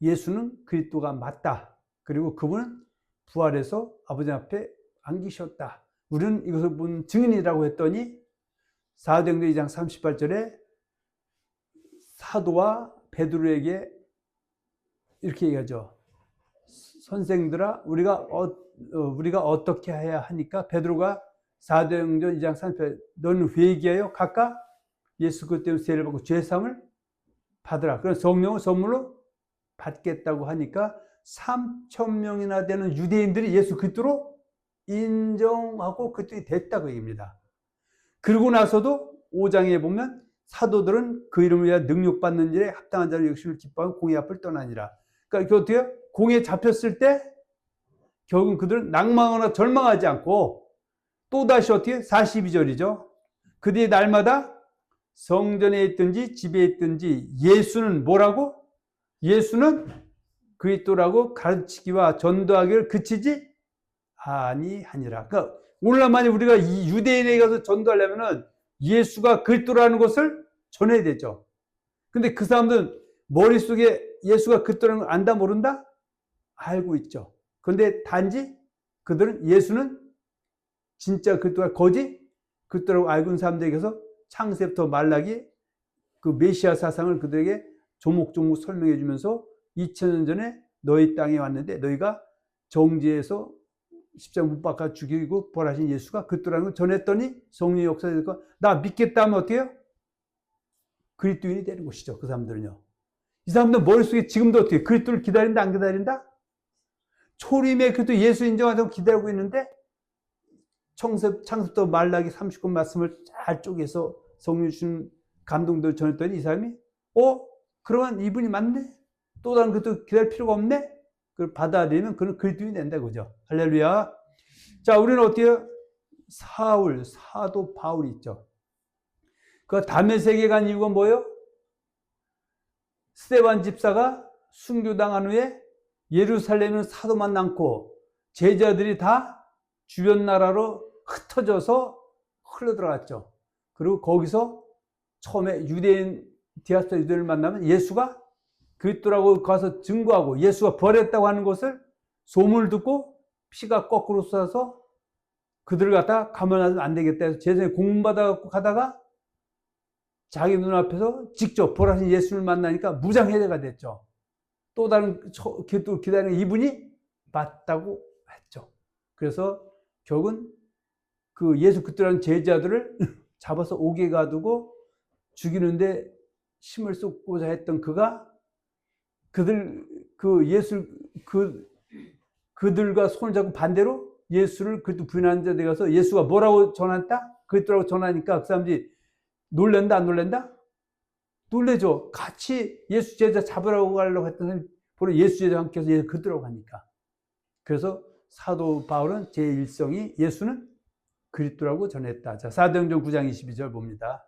예수는 그리스도가 맞다. 그리고 그분은 부활해서 아버지 앞에 안기셨다. 우리는 이것을 본 증인이라고 했더니 사도행전 2장 38절에 사도와 베드로에게 이렇게 얘기하죠. 선생들아, 우리가 어떻게 해야 하니까? 베드로가 사도행전 2장 38절 너는 회개하여 각각 예수 그리스도의 세례를 받고 죄사함을 받으라. 그런 성령을 선물로 받겠다고 하니까 3,000명이나 되는 유대인들이 예수 그리스도로 인정하고 그리스도인이 됐다 그 얘기입니다. 그러고 나서도 5장에 보면 사도들은 그 이름을 위하여 능력받는 일에 합당한 자를 역시를 기뻐하고 공의 앞을 떠나니라. 그러니까 그 어떻게 공에 잡혔을 때 결국은 그들은 낭망하거나 절망하지 않고 또다시 어떻게 42절이죠. 그 뒤에 날마다 성전에 있든지 집에 있든지 예수는 뭐라고? 예수는 그리스도라고 가르치기와 전도하기를 그치지 아니하니라. 그러니까 오늘날 만약 우리가 이 유대인에 가서 전도하려면은 예수가 그리스도라는 것을 전해야 되죠. 근데 그 사람들은 머릿속에 예수가 그리스도라는 걸 안다 모른다? 알고 있죠. 그런데 단지 그들은 예수는 진짜 그리스도가 거짓 그리스도라고 알고 있는 사람들에게서 창세부터 말라기 그 메시아 사상을 그들에게 조목조목 설명해 주면서 2000년 전에 너희 땅에 왔는데 너희가 정죄해서 십자가 못 박아 죽이고 부활하신 예수가 그리스도라는 걸 전했더니 성령의 역사에 나 믿겠다 하면 어떻게 해요? 그리스도인이 되는 것이죠. 그 사람들은요. 이 사람들 머릿속에 지금도 어떻게 그리스도를 기다린다 안 기다린다? 초림에 그래도 예수 인정하자고 기다리고 있는데 창세부터 말라기 30권 말씀을 잘 쪼개서 성령 주신 감동들 전했더니 이 사람이 그러면 이분이 맞네? 또 다른 것도 기다릴 필요가 없네? 그걸 받아들이면 그는 그리스도인이 된다 그죠. 할렐루야. 자, 우리는 어때요? 사도 바울이 있죠. 그 다메섹에 간 이유가 뭐예요? 스데반 집사가 순교당한 후에 예루살렘은 사도만 남고 제자들이 다 주변 나라로 흩어져서 흘러들어갔죠. 그리고 거기서 처음에 유대인 디아스포라 유대인을 만나면 예수가 그리스도라고 가서 증거하고 예수가 부활했다고 하는 것을 소문을 듣고 피가 거꾸로 쏟아서 그들을 갖다 가만하면 안 되겠다 해서 제자에 공문받아갖고 가다가 자기 눈앞에서 직접 부활하신 예수를 만나니까 무장해제가 됐죠. 또 다른 기다리는 이분이 맞다고 했죠. 그래서 결국은 그 예수 그리스도라는 제자들을 잡아서 옥에 가두고 죽이는데 힘을 쏟고자 했던 그가 그들과 손을 잡고 반대로 예수를 그리스도 부인하는 자들에 가서 예수가 뭐라고 전한다? 그리스도라고 전하니까 그 사람들이 놀란다 안 놀란다? 놀래죠. 같이 예수 제자 잡으라고 가려고 했던 사람이 바로 예수 제자와 함께 해서 예수 그리스도라고 하니까. 그래서 사도 바울은 제1성이 예수는 그리스도라고 전했다. 자, 사도행전 9장 22절 봅니다.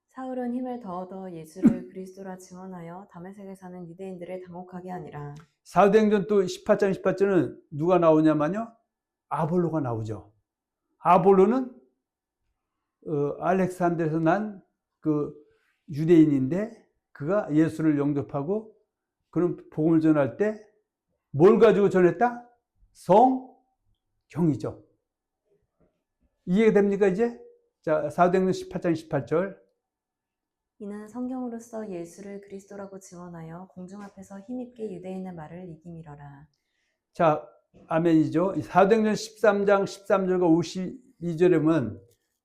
사울은 힘을 더 얻어 예수를 그리스도라 증언하여 다메섹에 사는 유대인들을 당혹하게 하니라. 사도행전 또 18장 18절은 누가 나오냐면요. 아볼로가 나오죠. 아볼로는 알렉산드에서 난 그 유대인인데 그가 예수를 영접하고 그런 복음을 전할 때 뭘 가지고 전했다? 성경이죠. 이해됩니까 이제? 자, 사도행전 18장 18절. 이는 성경으로서 예수를 그리스도라고 증언하여 공중 앞에서 힘있게 유대인의 말을 이기미러라. 자, 아멘이죠. 사도행전 13장 13절과 52절에 보면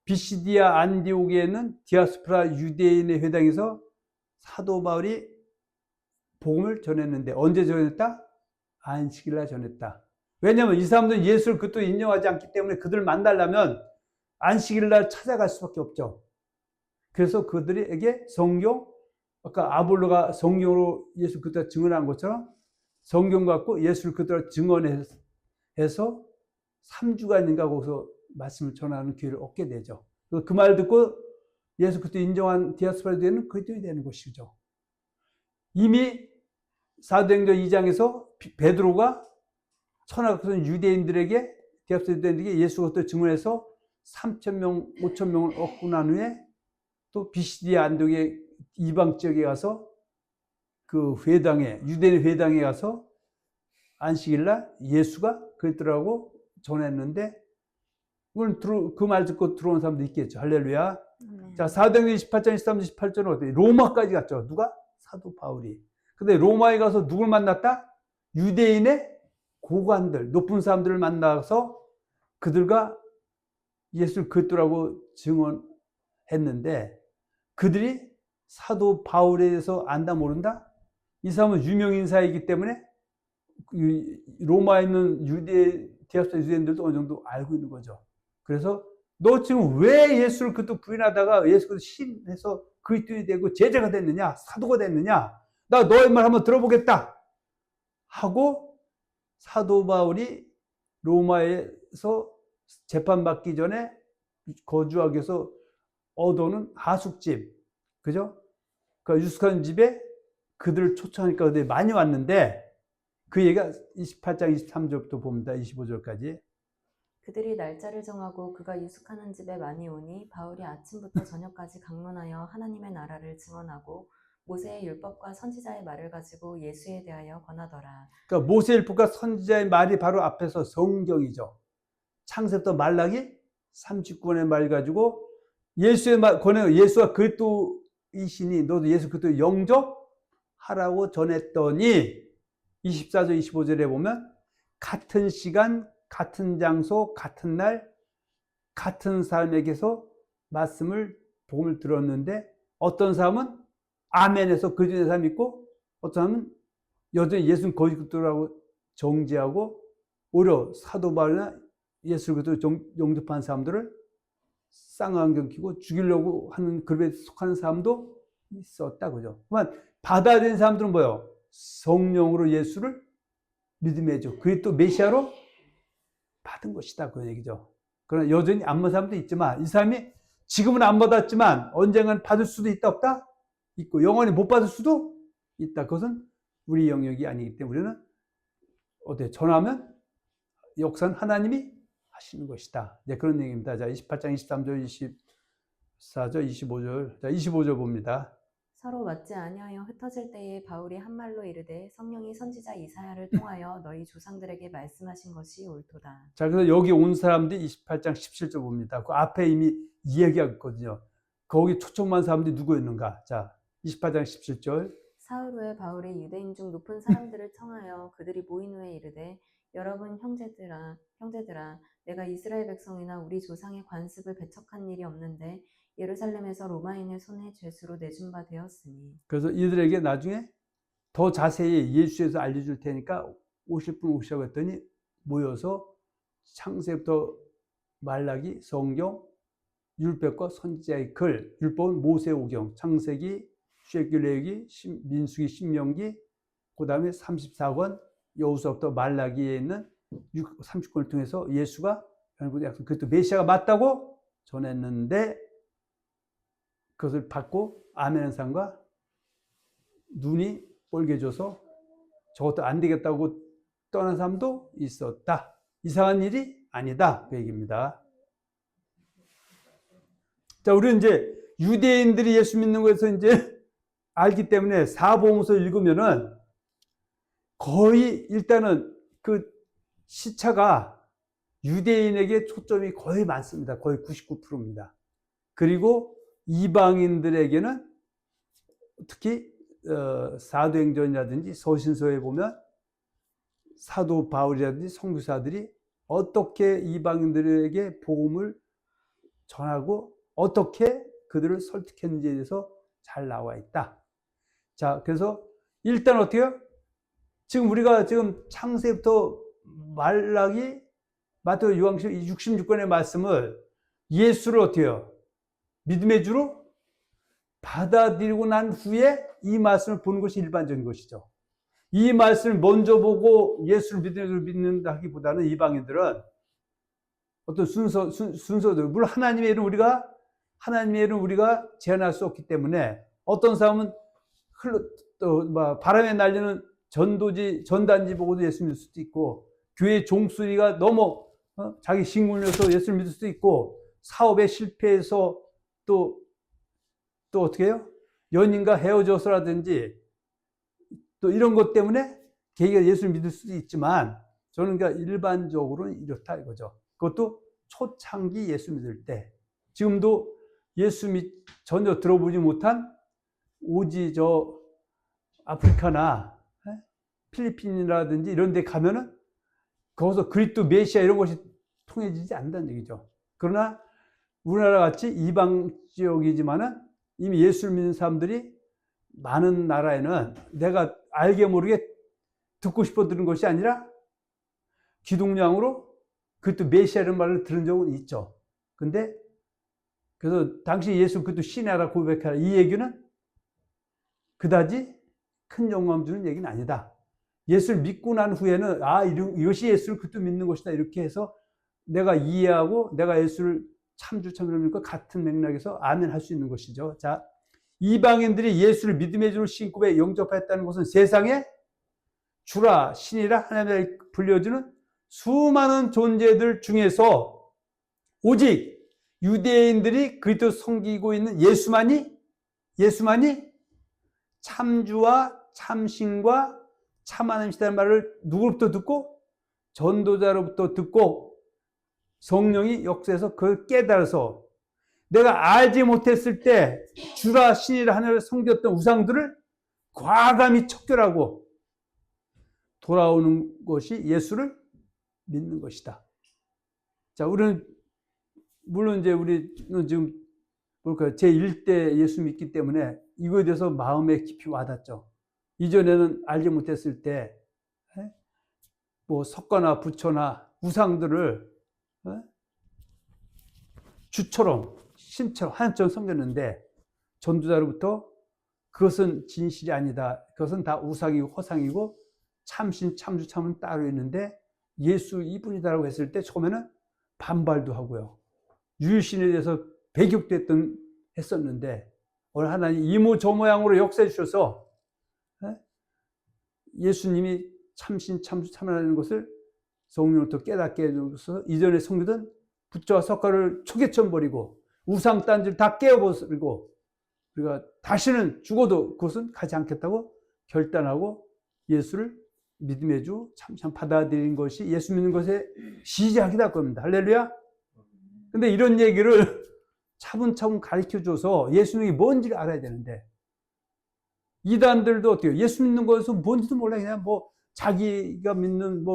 비시디아 안디옥에는 디아스포라 유대인의 회당에서 사도 바울이 복음을 전했는데 언제 전했다? 안식일날 전했다. 왜냐하면 이 사람들은 예수를 그것도 인정하지 않기 때문에 그들을 만나려면 안식일날 찾아갈 수밖에 없죠. 그래서 그들에게 성경, 아까 아볼로가 성경으로 예수 그리스도 증언한 것처럼 성경 갖고 예수를 그대로 증언해서 3주간인가 거기서 말씀을 전하는 기회를 얻게 되죠. 그 말 듣고 예수 그리스도 인정한 디아스포라 되는 그리스도인이 되는 것이죠. 이미 사도행전 2장에서 베드로가 천하각선 유대인들에게 디아스포라 유대인들에게 예수 그리스도 증언해서 3,000명, 5,000명을 얻고 난 후에 또 비시디아 안독의 이방 지역에 가서 그 회당에 유대인 회당에 가서 안식일날 예수가 그랬더라고 전했는데 그 말 듣고 들어온 사람도 있겠죠. 할렐루야. 자, 사도행전 28장 13절 18절은 어때요? 로마까지 갔죠. 누가? 사도 바울이. 근데 로마에 가서 누굴 만났다? 유대인의 고관들, 높은 사람들을 만나서 그들과 예수를 그랬더라고 증언했는데 그들이 사도 바울에 대해서 안다 모른다? 이 사람은 유명 인사이기 때문에 로마에 있는 유대 디아스포라 유대인들도 어느 정도 알고 있는 거죠. 그래서 너 지금 왜 예수를 그것도 부인하다가 예수 그리스도 신해서 그리스도인이 되고 제자가 됐느냐, 사도가 됐느냐, 나 너의 말 한번 들어보겠다 하고 사도 바울이 로마에서 재판받기 전에 거주하기 위해서 얻어오는 하숙집, 그죠? 그 유숙하는 집에 그들을 초청하니까 그들이 많이 왔는데 그 얘기가 28장 23절부터 봅니다. 25절까지. 그들이 날짜를 정하고 그가 유숙하는 집에 많이 오니 바울이 아침부터 저녁까지 강론하여 하나님의 나라를 증언하고 모세의 율법과 선지자의 말을 가지고 예수에 대하여 권하더라. 그러니까 모세의 율법과 선지자의 말이 바로 앞에서 성경이죠. 창세부터 말라기 39권의 말 가지고 예수의 말 권해, 예수가 그리스도이시니 너도 예수 그리스도 영접하라고 전했더니 24절 25절에 보면 같은 시간 같은 장소 같은 날 같은 사람에게서 말씀을 복음을 들었는데 어떤 사람은 아멘에서 그리스도의 사람 있고 어떤 사람은 여전히 예수는 거짓 그리스도라고 정죄하고 오히려 사도 바울이나 예수 그리스도 영접한 사람들을 쌍안경 끼고 죽이려고 하는 그룹에 속하는 사람도 있었다, 그죠? 그러면 받아들인 사람들은 뭐예요? 성령으로 예수를 믿음해줘. 그게 또 메시아로 받은 것이다, 그 얘기죠. 그러나 여전히 안 받은 사람도 있지만 이 사람이 지금은 안 받았지만 언젠간 받을 수도 있다, 없다? 있고 영원히 못 받을 수도 있다. 그것은 우리 영역이 아니기 때문에 우리는 어때? 전하면 역사는 하나님이 하시는 것이다. 이제 그런 얘기입니다. 자, 28장 23절, 24절, 25절. 자, 25절 봅니다. 서로 맞지 아니하여 흩어질 때에 바울이 한 말로 이르되 성령이 선지자 이사야를 통하여 너희 조상들에게 말씀하신 것이 옳도다. 자, 그래서 여기 온 사람들이 28장 17절 봅니다. 그 앞에 이미 이야기하고 있거든요. 거기 초청만 사람들이 누구였는가? 자, 28장 17절. 사흘 후에 바울이 유대인 중 높은 사람들을 청하여 그들이 모인 후에 이르되 여러분 형제들아 내가 이스라엘 백성이나 우리 조상의 관습을 배척한 일이 없는데 예루살렘에서 로마인의 손에 죄수로 내준 바 되었으니. 그래서 이들에게 나중에 더 자세히 예수에서 알려줄 테니까 오실 분 오시라고 했더니 모여서 창세부터 말라기, 성경, 율법과 선지자의 글, 율법은 모세오경, 창세기, 출애굽기, 레위기, 민수기, 신명기, 그 다음에 34권, 여호수아부터 말라기에 있는 30권을 통해서 예수가 그것도 메시아가 맞다고 전했는데 그것을 받고 아멘한 사람과 눈이 뻘개져서 저것도 안 되겠다고 떠난 사람도 있었다. 이상한 일이 아니다. 그 얘기입니다. 자, 우리는 이제 유대인들이 예수 믿는 것에서 이제 알기 때문에 사복음서 읽으면은 거의 일단은 그 시차가 유대인에게 초점이 거의 많습니다. 거의 99%입니다. 그리고 이방인들에게는 특히 사도행전이라든지 서신서에 보면 사도 바울이라든지 선교사들이 어떻게 이방인들에게 복음을 전하고 어떻게 그들을 설득했는지에 대해서 잘 나와 있다. 자, 그래서 일단 어떻게 해요? 지금 우리가 지금 창세부터 말라기, 마태복음, 요한복음 66권의 말씀을 예수를 어떻게 해요? 믿음의 주로 받아들이고 난 후에 이 말씀을 보는 것이 일반적인 것이죠. 이 말씀을 먼저 보고 예수를 믿음의 주로 믿는다기보다는 이방인들은 어떤 순서대로, 물론 하나님의 일은 우리가 제한할 수 없기 때문에 어떤 사람은 바람에 날리는 전단지 보고도 예수 믿을 수도 있고, 교회 종소리가 너무 자기 신군려서 예수를 믿을 수도 있고, 사업에 실패해서 또 어떻게 해요? 연인과 헤어져서라든지 또 이런 것 때문에 개개가 예수를 믿을 수도 있지만, 저는 그러니까 일반적으로는 이렇다 이거죠. 그것도 초창기 예수 믿을 때, 지금도 예수 전혀 들어보지 못한 오지 아프리카나 필리핀이라든지 이런 데 가면은 거기서 그리스도 메시아 이런 것이 통해지지 않는다는 얘기죠. 그러나 우리나라 같이 이방 지역이지만은 이미 예수를 믿는 사람들이 많은 나라에는 내가 알게 모르게 듣고 싶어 들은 것이 아니라 기독량으로 그것도 메시아라는 말을 들은 적은 있죠. 근데 그래서 당시 예수 그것도 신이라 고백하라 이 얘기는 그다지 큰 영광 주는 얘기는 아니다. 예수를 믿고 난 후에는 이것이 예수를 그것도 믿는 것이다 이렇게 해서 내가 이해하고 내가 예수를 참주 믿고 같은 맥락에서 아멘 할 수 있는 것이죠. 자, 이방인들이 예수를 믿음의 주로 신고 영접했다는 것은 세상에 주라 신이라 하나님을 불려주는 수많은 존재들 중에서 오직 유대인들이 그리스도 섬기고 있는 예수만이 참주와 참신과 참 하나님이시다는 말을 누구로부터 듣고 전도자로부터 듣고 성령이 역사해서 그걸 깨달아서 내가 알지 못했을 때 주라 신이라 하나님을 섬겼던 우상들을 과감히 척결하고 돌아오는 것이 예수를 믿는 것이다. 자, 우리는 물론 이제 우리는 지금 뭘까요? 제1대 예수 믿기 때문에 이거에 대해서 마음에 깊이 와닿죠. 이전에는 알지 못했을 때 뭐 석가나 부처나 우상들을 주처럼 신처럼 하나님처럼 섬겼는데 전도자로부터 그것은 진실이 아니다. 그것은 다 우상이고 허상이고 참신 참주 참은 따로 있는데 예수 이분이다라고 했을 때 처음에는 반발도 하고요. 유일신에 대해서 배격도 했었는데 오늘 하나님 이모 저 모양으로 역사해 주셔서 예수님이 참신 참주 참하는 것을 성령으로부터 깨닫게 해줘서 이전에 섬기던 부처와 석가를 초계천 버리고 우상 딴지를 다 깨어버리고 우리가 다시는 죽어도 그것은 가지 않겠다고 결단하고 예수를 믿음의 주 참참 받아들인 것이 예수 믿는 것의 시작이다 겁니다. 할렐루야. 근데 이런 얘기를 차분차분 가르쳐줘서 예수님이 뭔지를 알아야 되는데 이단들도 어때요? 예수 믿는 것은 뭔지도 몰라. 그냥 뭐 자기가 믿는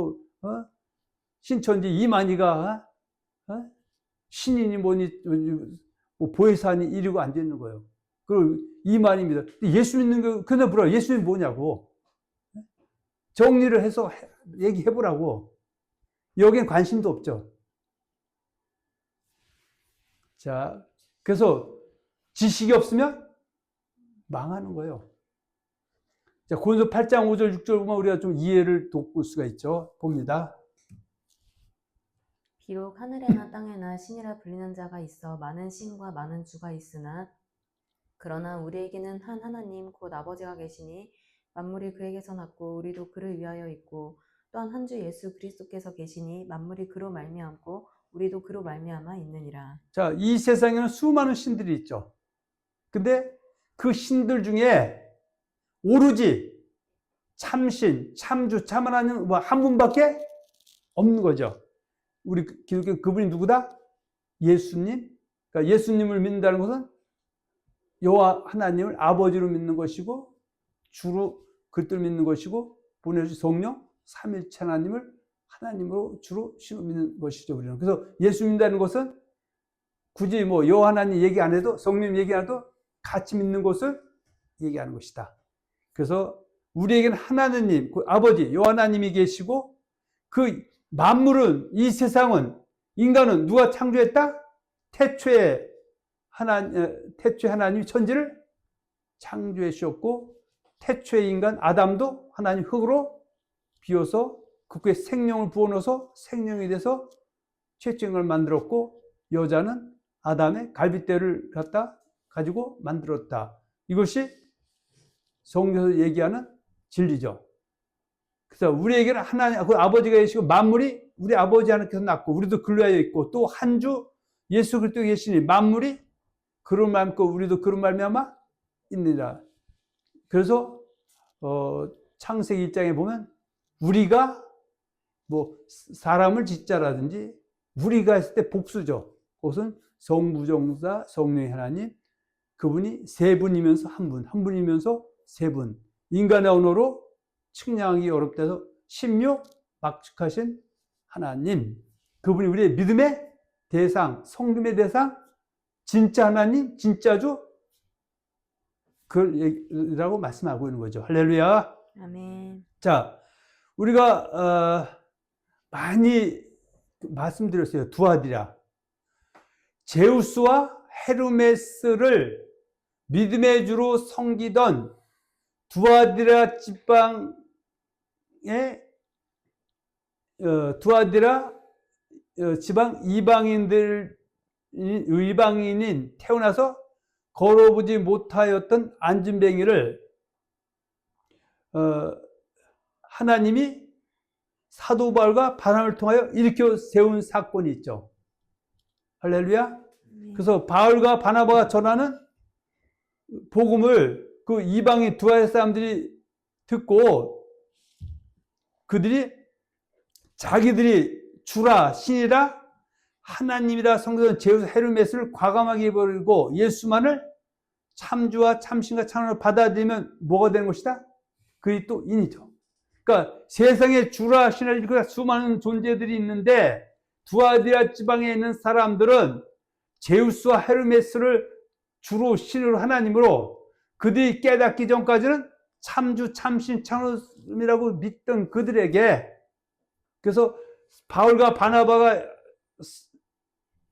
신천지 이만희가 신이니 뭐니 뭐 보혜사니 이러고 앉아있는 거예요. 그리고 이만희입니다. 예수 믿는 거 그냥 물어. 예수님이 뭐냐고. 정리를 해서 얘기해보라고. 여기엔 관심도 없죠. 자, 그래서 지식이 없으면 망하는 거예요. 자, 고린도 8장 5절 6절 보면 우리가 좀 이해를 돕을 수가 있죠. 봅니다. 비록 하늘에나 땅에나 신이라 불리는 자가 있어 많은 신과 많은 주가 있으나 그러나 우리에게는 한 하나님 곧 아버지가 계시니 만물이 그에게서 났고 우리도 그를 위하여 있고 또한 한 주 예수 그리스도께서 계시니 만물이 그로 말미암고 우리도 그로 말미암아 있느니라. 자, 이 세상에는 수많은 신들이 있죠. 근데 그 신들 중에 오로지 참신, 참주, 참하나님 한 분밖에 없는 거죠. 우리 기독교 그분이 누구다? 예수님. 그러니까 예수님을 믿는다는 것은 여호와 하나님을 아버지로 믿는 것이고 주로 그리스도를 믿는 것이고 보내주신 성령 삼일체 하나님을 하나님으로 주로 믿는 것이죠. 우리는. 그래서 예수 믿는다는 것은 굳이 뭐 여호와 하나님 얘기 안 해도 성령 얘기 안 해도 같이 믿는 것을 얘기하는 것이다. 그래서 우리에게는 하나님, 그 아버지 여호와 하나님이 계시고 그 만물은 이 세상은 인간은 누가 창조했다? 태초에 하나님이 천지를 창조해 주셨고 태초의 인간 아담도 하나님 흙으로 비워서 그에 생명을 부어넣어서 생명이 돼서 최초의 인간을 만들었고 여자는 아담의 갈빗대를 갖다 가지고 만들었다. 이것이 성경에서 얘기하는 진리죠. 그래서 우리에게는 하나님, 그 아버지가 계시고 만물이 우리 아버지 하나님께서 낳고 우리도 그로 하여 있고 또 한 주 예수 그리스도 계시니 만물이 그로 말미암고 우리도 그로 말미암아 있느니라. 그래서 창세기 1장에 보면 우리가 뭐 사람을 짓자라든지 우리가 했을 때 복수죠. 그것은 성부정사 성령의 하나님 그분이 세 분이면서 한 분이면서 세 분. 인간의 언어로 측량하기 어렵다 해서 신묘 막측하신 하나님. 그분이 우리의 믿음의 대상, 성금의 대상, 진짜 하나님, 진짜 주 그라고 말씀하고 있는 거죠. 할렐루야. 아멘. 자, 우리가 많이 말씀드렸어요. 두 아들이라. 제우스와 헤르메스를 믿음의 주로 섬기던 두아디라 지방의 두아디라 지방 이방인인 태어나서 걸어보지 못하였던 안진뱅이를 하나님이 사도 바울과 바나바를 통하여 일으켜 세운 사건이 있죠. 할렐루야. 그래서 바울과 바나바가 전하는 복음을 그 이방인 두아디라 사람들이 듣고 그들이 자기들이 주라 신이라 하나님이라 성전 제우스 헤르메스를 과감하게 버리고 예수만을 참주와 참신과 참으로 받아들이면 뭐가 되는 것이다? 그리스도인이죠. 그러니까 세상에 주라 신을 수많은 존재들이 있는데 두아디라 지방에 있는 사람들은 제우스와 헤르메스를 주로 신으로 하나님으로 그들이 깨닫기 전까지는 참주 참신 참으로이라고 믿던 그들에게 그래서 바울과 바나바가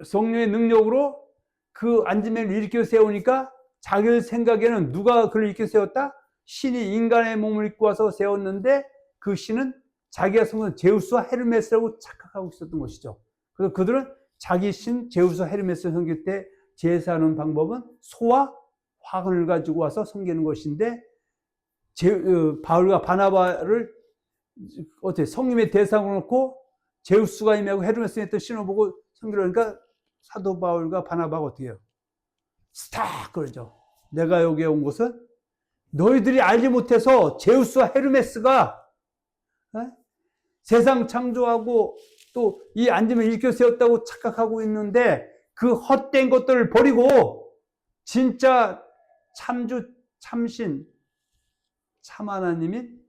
성령의 능력으로 그 안진뱅이를 일으켜 세우니까 자기들 생각에는 누가 그를 일으켜 세웠다? 신이 인간의 몸을 입고 와서 세웠는데 그 신은 자기가 섬기는 제우스와 헤르메스라고 착각하고 있었던 것이죠. 그래서 그들은 자기 신 제우스와 헤르메스를 섬길 때 제사하는 방법은 소와 화관을 가지고 와서 섬기는 것인데 바울과 바나바를 어떻게 성님의 대상으로 놓고 제우스가 임하고 헤르메스가 했던 신을 보고 섬기려니까 사도 바울과 바나바가 어떻게 해요? 스탁 그러죠. 내가 여기에 온 것은 너희들이 알지 못해서 제우스와 헤르메스가 세상 창조하고 또 이 안진뱅이를 일으켜 세웠다고 착각하고 있는데 그 헛된 것들을 버리고 진짜 참주 참신 참 하나님인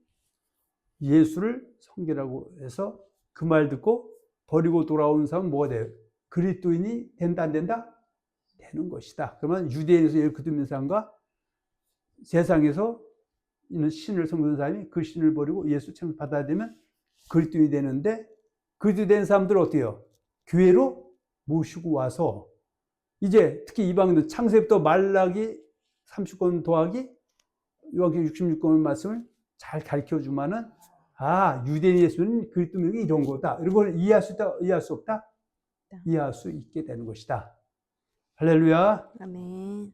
예수를 섬기라고 해서 그 말 듣고 버리고 돌아오는 사람은 뭐가 돼요? 그리스도인이 된다 안 된다? 되는 것이다. 그러면 유대인에서 예를 믿는 사람과 세상에서 있는 신을 섬기는 사람이 그 신을 버리고 예수 참 받아들이면 그리스도인이 되는데 그리스도 된 사람들은 어떻게 해요? 교회로 모시고 와서 이제 특히 이방인들 창세부터 말라기 30권 더하기 요한계시록 66권의 말씀을 잘 가르쳐주면은 유대인 예수는 그리스도인이 이런 거다. 이런 걸 이해할 수 있다, 이해할 수 없다? 이해할 수 있게 되는 것이다. 할렐루야. 아멘.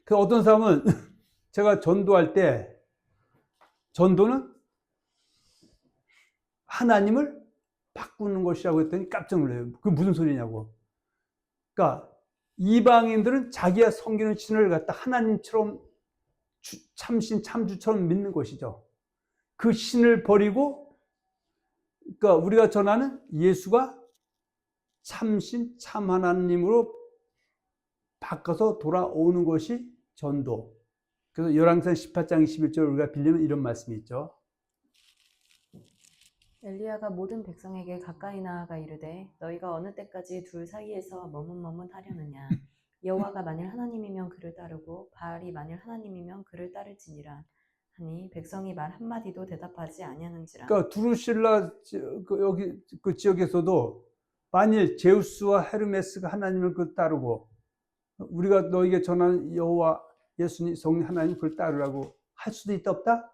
그 어떤 사람은 제가 전도할 때 전도는 하나님을 바꾸는 것이라고 했더니 깜짝 놀라요. 그게 무슨 소리냐고. 그러니까 이방인들은 자기가 섬기는 신을 갖다 하나님처럼 참신 참주처럼 믿는 것이죠. 그 신을 버리고 그러니까 우리가 전하는 예수가 참신 참 하나님으로 바꿔서 돌아오는 것이 전도. 그래서 열왕기상 18장 21절 우리가 빌리면 이런 말씀이 있죠. 엘리야가 모든 백성에게 가까이 나아가 이르되 너희가 어느 때까지 둘 사이에서 머뭇머뭇하려느냐. 여호와가 만일 하나님이면 그를 따르고 바알이 만일 하나님이면 그를 따를지니라 하니 백성이 말 한마디도 대답하지 아니하는지라. 그러니까 두루실라 여기 그 지역에서도 만일 제우스와 헤르메스가 하나님을 따르고 우리가 너에게 전하는 여호와 예수님 성령 하나님 그걸 따르라고 할 수도 있다 없다?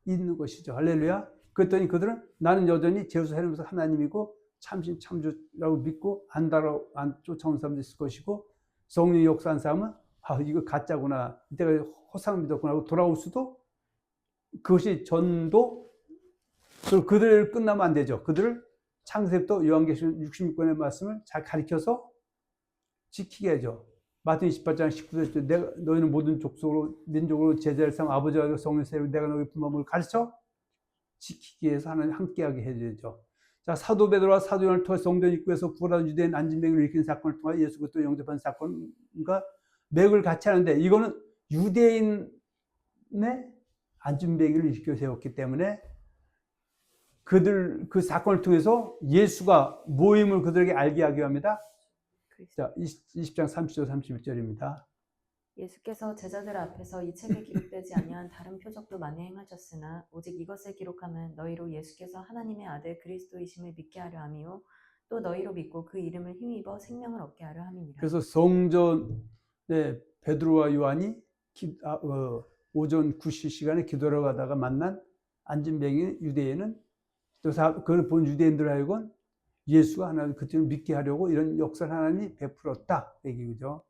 있는 것이죠. 할렐루야. 그랬더니 그들은 나는 여전히 제우스 헤르메스 하나님이고 참신 참주라고 믿고 안 쫓아온 사람도 있을 것이고 성령이 역사한 사람은 이거 가짜구나 내가 허상 믿었구나 하고 돌아올 수도 그것이 전도. 그들을 끝나면 안 되죠. 그들을 창세부터 요한계시록 66권의 말씀을 잘 가르쳐서 지키게 하죠. 마태복음 28장 19절 내가 너희는 모든 족속으로 민족으로 제자를 삼아 아버지와 성령을 세우고 내가 너희 부모를 가르쳐 지키기 위해서 하나님 함께하게 해야죠. 자, 사도 베드로와 사도 요한을 통해 성전 입구에서 구원받은 유대인 안진뱅이를 일으킨 사건을 통해 예수 그리스도 영접한 사건과 맥을 같이 하는데 이거는 유대인의 안진뱅이를 일으켜 세웠기 때문에 그 사건을 통해서 예수가 모임을 그들에게 알게 하기 합니다. 자, 20장 30절 31절입니다. 예수께서 제자들 앞에서 이 책에 기록되지 아니한 다른 표적도 많이 행하셨으나 오직 이것을 기록함은 너희로 예수께서 하나님의 아들 그리스도이심을 믿게 하려 함이요 또 너희로 믿고 그 이름을 힘입어 생명을 얻게 하려 함이니라. 그래서 성전에 베드로와 요한이 오전 9시 시간에 기도하러 가다가 만난 안진뱅이 유대인은 또 그걸 본 유대인들 하여금 예수가 하나님 그때는 믿게 하려고 이런 역사를 하나님이 베풀었다 얘기죠.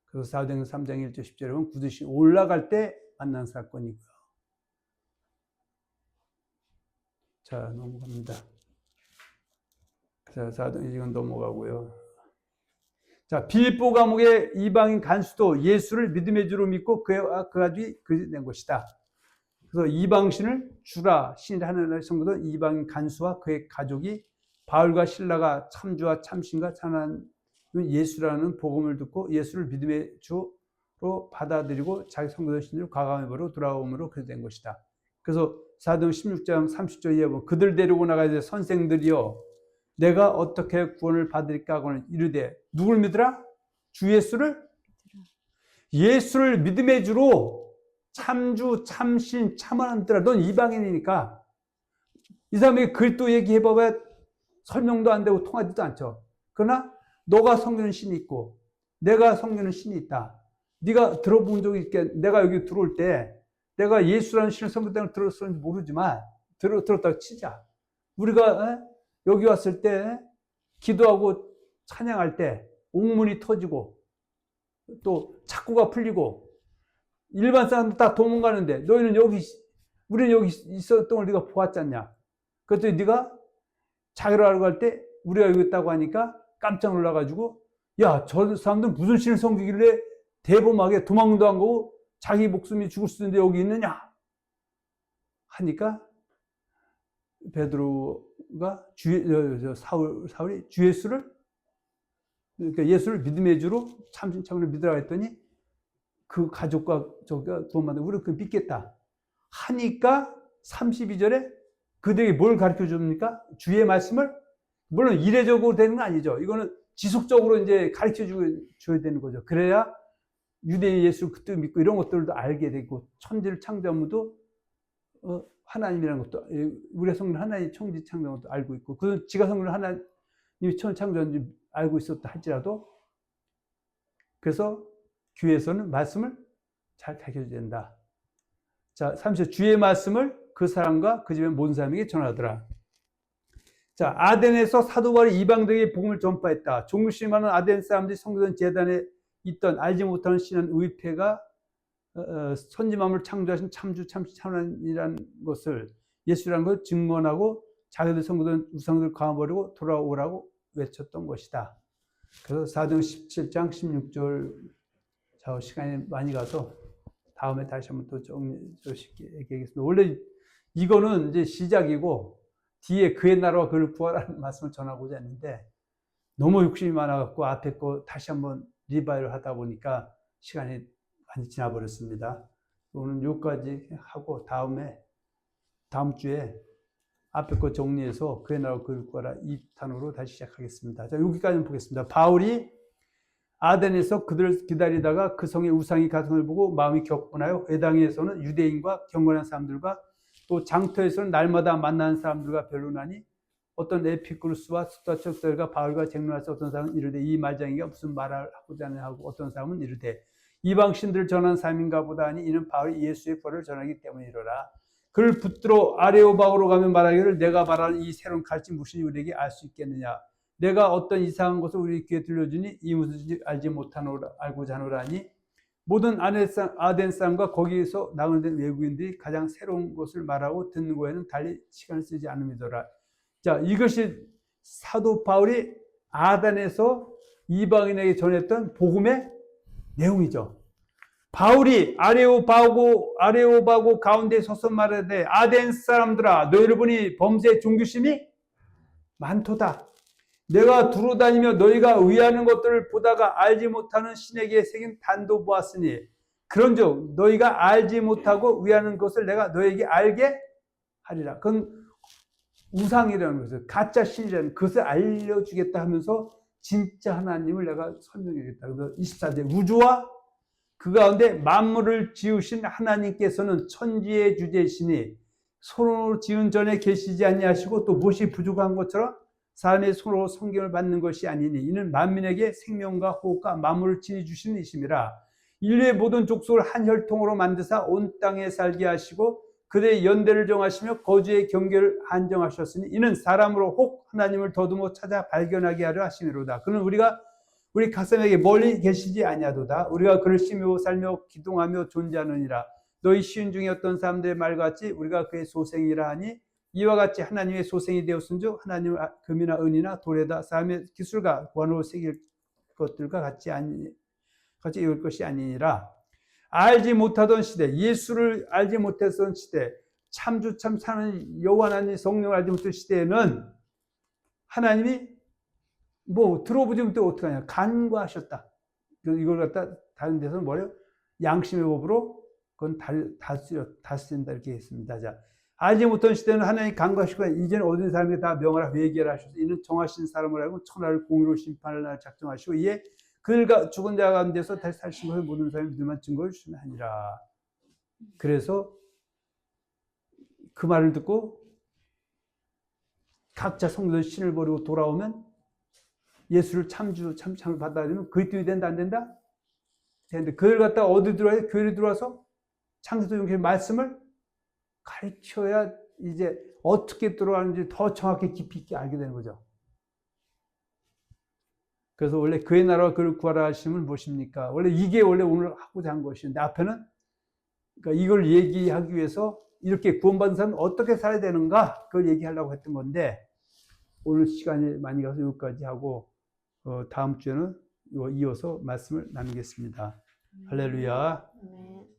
그래서 사도행전 3장 1절 10절에 보면 구두시 올라갈 때 만난 사건이고요. 자, 넘어갑니다. 자, 이건 넘어가고요. 자, 빌립보 감옥의 이방인 간수도 예수를 믿음의 주로 믿고 그와 그 가족이 그된 것이다. 그래서 이방신을 주라 신이라 하는 성도들 이방인 간수와 그의 가족이 바울과 신라가 참주와 참신과 찬한 예수라는 복음을 듣고 예수를 믿음의 주로 받아들이고 자기 성도들 신으로 과감히 돌아옴으로 그렇게 된 것이다. 그래서 사도행 16장 30절에 보면 그들 데리고 나가야 될 선생들이여 내가 어떻게 구원을 받을까 하고는 이르되 누굴 믿으라? 주 예수를 믿음의 주로 참주, 참신, 참하는들아 넌 이방인이니까 이 사람에게 그리스도 얘기해봐야 설명도 안 되고 통하지도 않죠. 그러나 너가 섬기는 신이 있고 내가 섬기는 신이 있다. 네가 들어본 적이 있게 내가 여기 들어올 때 내가 예수라는 신을 섬겼다는 걸 들었는지 모르지만 들었다고 치자. 우리가 여기 왔을 때 기도하고 찬양할 때 옥문이 터지고 또 착고가 풀리고 일반 사람들 다 도망가는데 너희는 우리는 여기 있었던 걸 네가 보았잖냐. 그랬더니 네가 자기를 알고 갈 때 우리가 여기 있다고 하니까 깜짝 놀라가지고 야, 저 사람들은 무슨 신을 섬기길래 대범하게 도망도 안 가고 자기 목숨이 죽을 수도 있는데 여기 있느냐 하니까 베드로가 사울이 주 예수를 그러니까 예수를 믿음의 주로 참신참을 믿으라고 했더니 그 가족과 저가 구원받는 우리 그 믿겠다 하니까 32절에 그들에게 뭘 가르쳐 줍니까? 주의 말씀을 물론 이례적으로 되는 건 아니죠. 이거는 지속적으로 이제 가르쳐 줘야 되는 거죠. 그래야 유대인 예수 그때 믿고 이런 것들도 알게 되고 천지를 창조한 분도 하나님이라는 것도 우리가 성령 하나님 천지 창조한 것도 알고 있고 그 지가 성령 하나님이 천지 창조한지 알고 있었다 할지라도 그래서 교회에서는 말씀을 잘 가르쳐 된다. 자, 30절 주의 말씀을 그 사람과 그 집의 모든 사람에게 전하더라. 자, 아덴에서 사도 바울이 이방들에게 복음을 전파했다. 종교심이 많은 아덴 사람들이 성도된 제단에 있던 알지 못하는 신은 의패가 선지만물을 창조하신 참주 참신 참하나님이라는 것을 예수라는 것을 증언하고 자기들 성도된 우상들을 감아버리고 돌아오라고 외쳤던 것이다. 그래서 사도행 17장 16절 자 시간이 많이 가서 다음에 다시 한번 또 쉽게 얘기하겠습니다. 원래 이거는 이제 시작이고 뒤에 그의 나라와 그를 구하라는 말씀을 전하고자 했는데 너무 욕심이 많아갖고 앞에 거 다시 한번 리바이를 하다 보니까 시간이 많이 지나버렸습니다. 오늘 여기까지 하고 다음 주에 앞에 거 정리해서 그의 나라와 그를 구하라 2탄으로 다시 시작하겠습니다. 자, 여기까지 보겠습니다. 바울이 아덴에서 그들을 기다리다가 그 성의 우상이 가슴을 보고 마음이 격분하여 회당에서는 유대인과 경건한 사람들과 또 장터에서는 날마다 만나는 사람들과 변론하니 어떤 에피쿠루스와 스토아처들과 바울과 쟁론하서 어떤 사람은 이르되 이 말장이가 무슨 말을 하고자 하냐 하고 어떤 사람은 이르되 이방 신들을 전하는 사람인가 보다 하니 이는 바울이 예수의 벌을 전하기 때문이로라. 그를 붙들어 아레오바고로 가면 말하기를 내가 말하는 이 새로운 가르치 무엇인지 우리에게 알 수 있겠느냐. 내가 어떤 이상한 것을 우리 귀에 들려주니 이 무엇인지 알고자 하노라니 모든 아덴 사람과 거기에서 나오는 외국인들이 가장 새로운 것을 말하고 듣는 거에는 달리 시간을 쓰지 않음이더라. 자, 이것이 사도 바울이 아덴에서 이방인에게 전했던 복음의 내용이죠. 바울이 아레오바고 가운데 서서 말하되 아덴 사람들아 너희를 보니 범죄의 종교심이 많도다. 내가 두루다니며 너희가 의하는 것들을 보다가 알지 못하는 신에게 새긴 단도 보았으니 그런즉 너희가 알지 못하고 의하는 것을 내가 너희에게 알게 하리라. 그건 우상이라는 것을 가짜 신이라는 것을 알려주겠다 하면서 진짜 하나님을 내가 설명해주겠다. 그래서 24절 우주와 그 가운데 만물을 지으신 하나님께서는 천지의 주제시니 손으로 지은 전에 계시지 아니하시고 또 무엇이 부족한 것처럼 사람의 손으로 성경을 받는 것이 아니니 이는 만민에게 생명과 호흡과 만물을 지어주시는 이심이라. 인류의 모든 족속을 한 혈통으로 만드사 온 땅에 살게 하시고 그들의 연대를 정하시며 거주의 경계를 한정하셨으니 이는 사람으로 혹 하나님을 더듬어 찾아 발견하게 하려 하심이로다. 그는 우리가 우리 가슴에게 멀리 계시지 아니하도다. 우리가 그를 심히고 살며 기동하며 존재하느니라. 너희 시인 중에 어떤 사람들의 말같이 우리가 그의 소생이라 하니 이와 같이 하나님의 소생이 되었은즉 하나님을 금이나 은이나 돌에다 사람의 기술과 관으로 새길 것들과 같이 이을 것이 아니니라. 알지 못하던 시대, 예수를 알지 못했던 시대, 참주 참 사는 여호와 하나님 성령을 알지 못했던 시대에는 하나님이 뭐 들어보지 못해 어떡하냐, 간과하셨다. 이걸 갖다 다른 데서는 뭐래요? 양심의 법으로 그건 다스린다 이렇게 했습니다. 자, 알지 못한 시대는 하나님 간과하시고 이제는 얻은 사람에게 다 명하라 회개하라 하셔서 이는 정하신 사람을 알고 천하를 공의로 심판할 날 작정하시고 이에 그들과 죽은 자 가운데서 다시 살신 것을 모든 사람이 믿음만 증거를 주시면 하니라. 그래서 그 말을 듣고 각자 성도들 신을 버리고 돌아오면 예수를 참을 받아야 되면 그리스도인이 된다 안 된다? 되는데 그걸 갖다가 어디 들어와요? 교회에 들어와서 창세기 중심 말씀을 가르쳐야 이제 어떻게 들어가는지 더 정확히 깊이 있게 알게 되는 거죠. 그래서 원래 그의 나라와 그를 구하라 하심은 무엇입니까? 원래 이게 원래 오늘 하고자 한 것이었는데 앞에는 그러니까 이걸 얘기하기 위해서 이렇게 구원받은 사람은 어떻게 살아야 되는가 그걸 얘기하려고 했던 건데 오늘 시간이 많이 가서 여기까지 하고 다음 주에는 이어서 말씀을 나누겠습니다. 할렐루야. 네.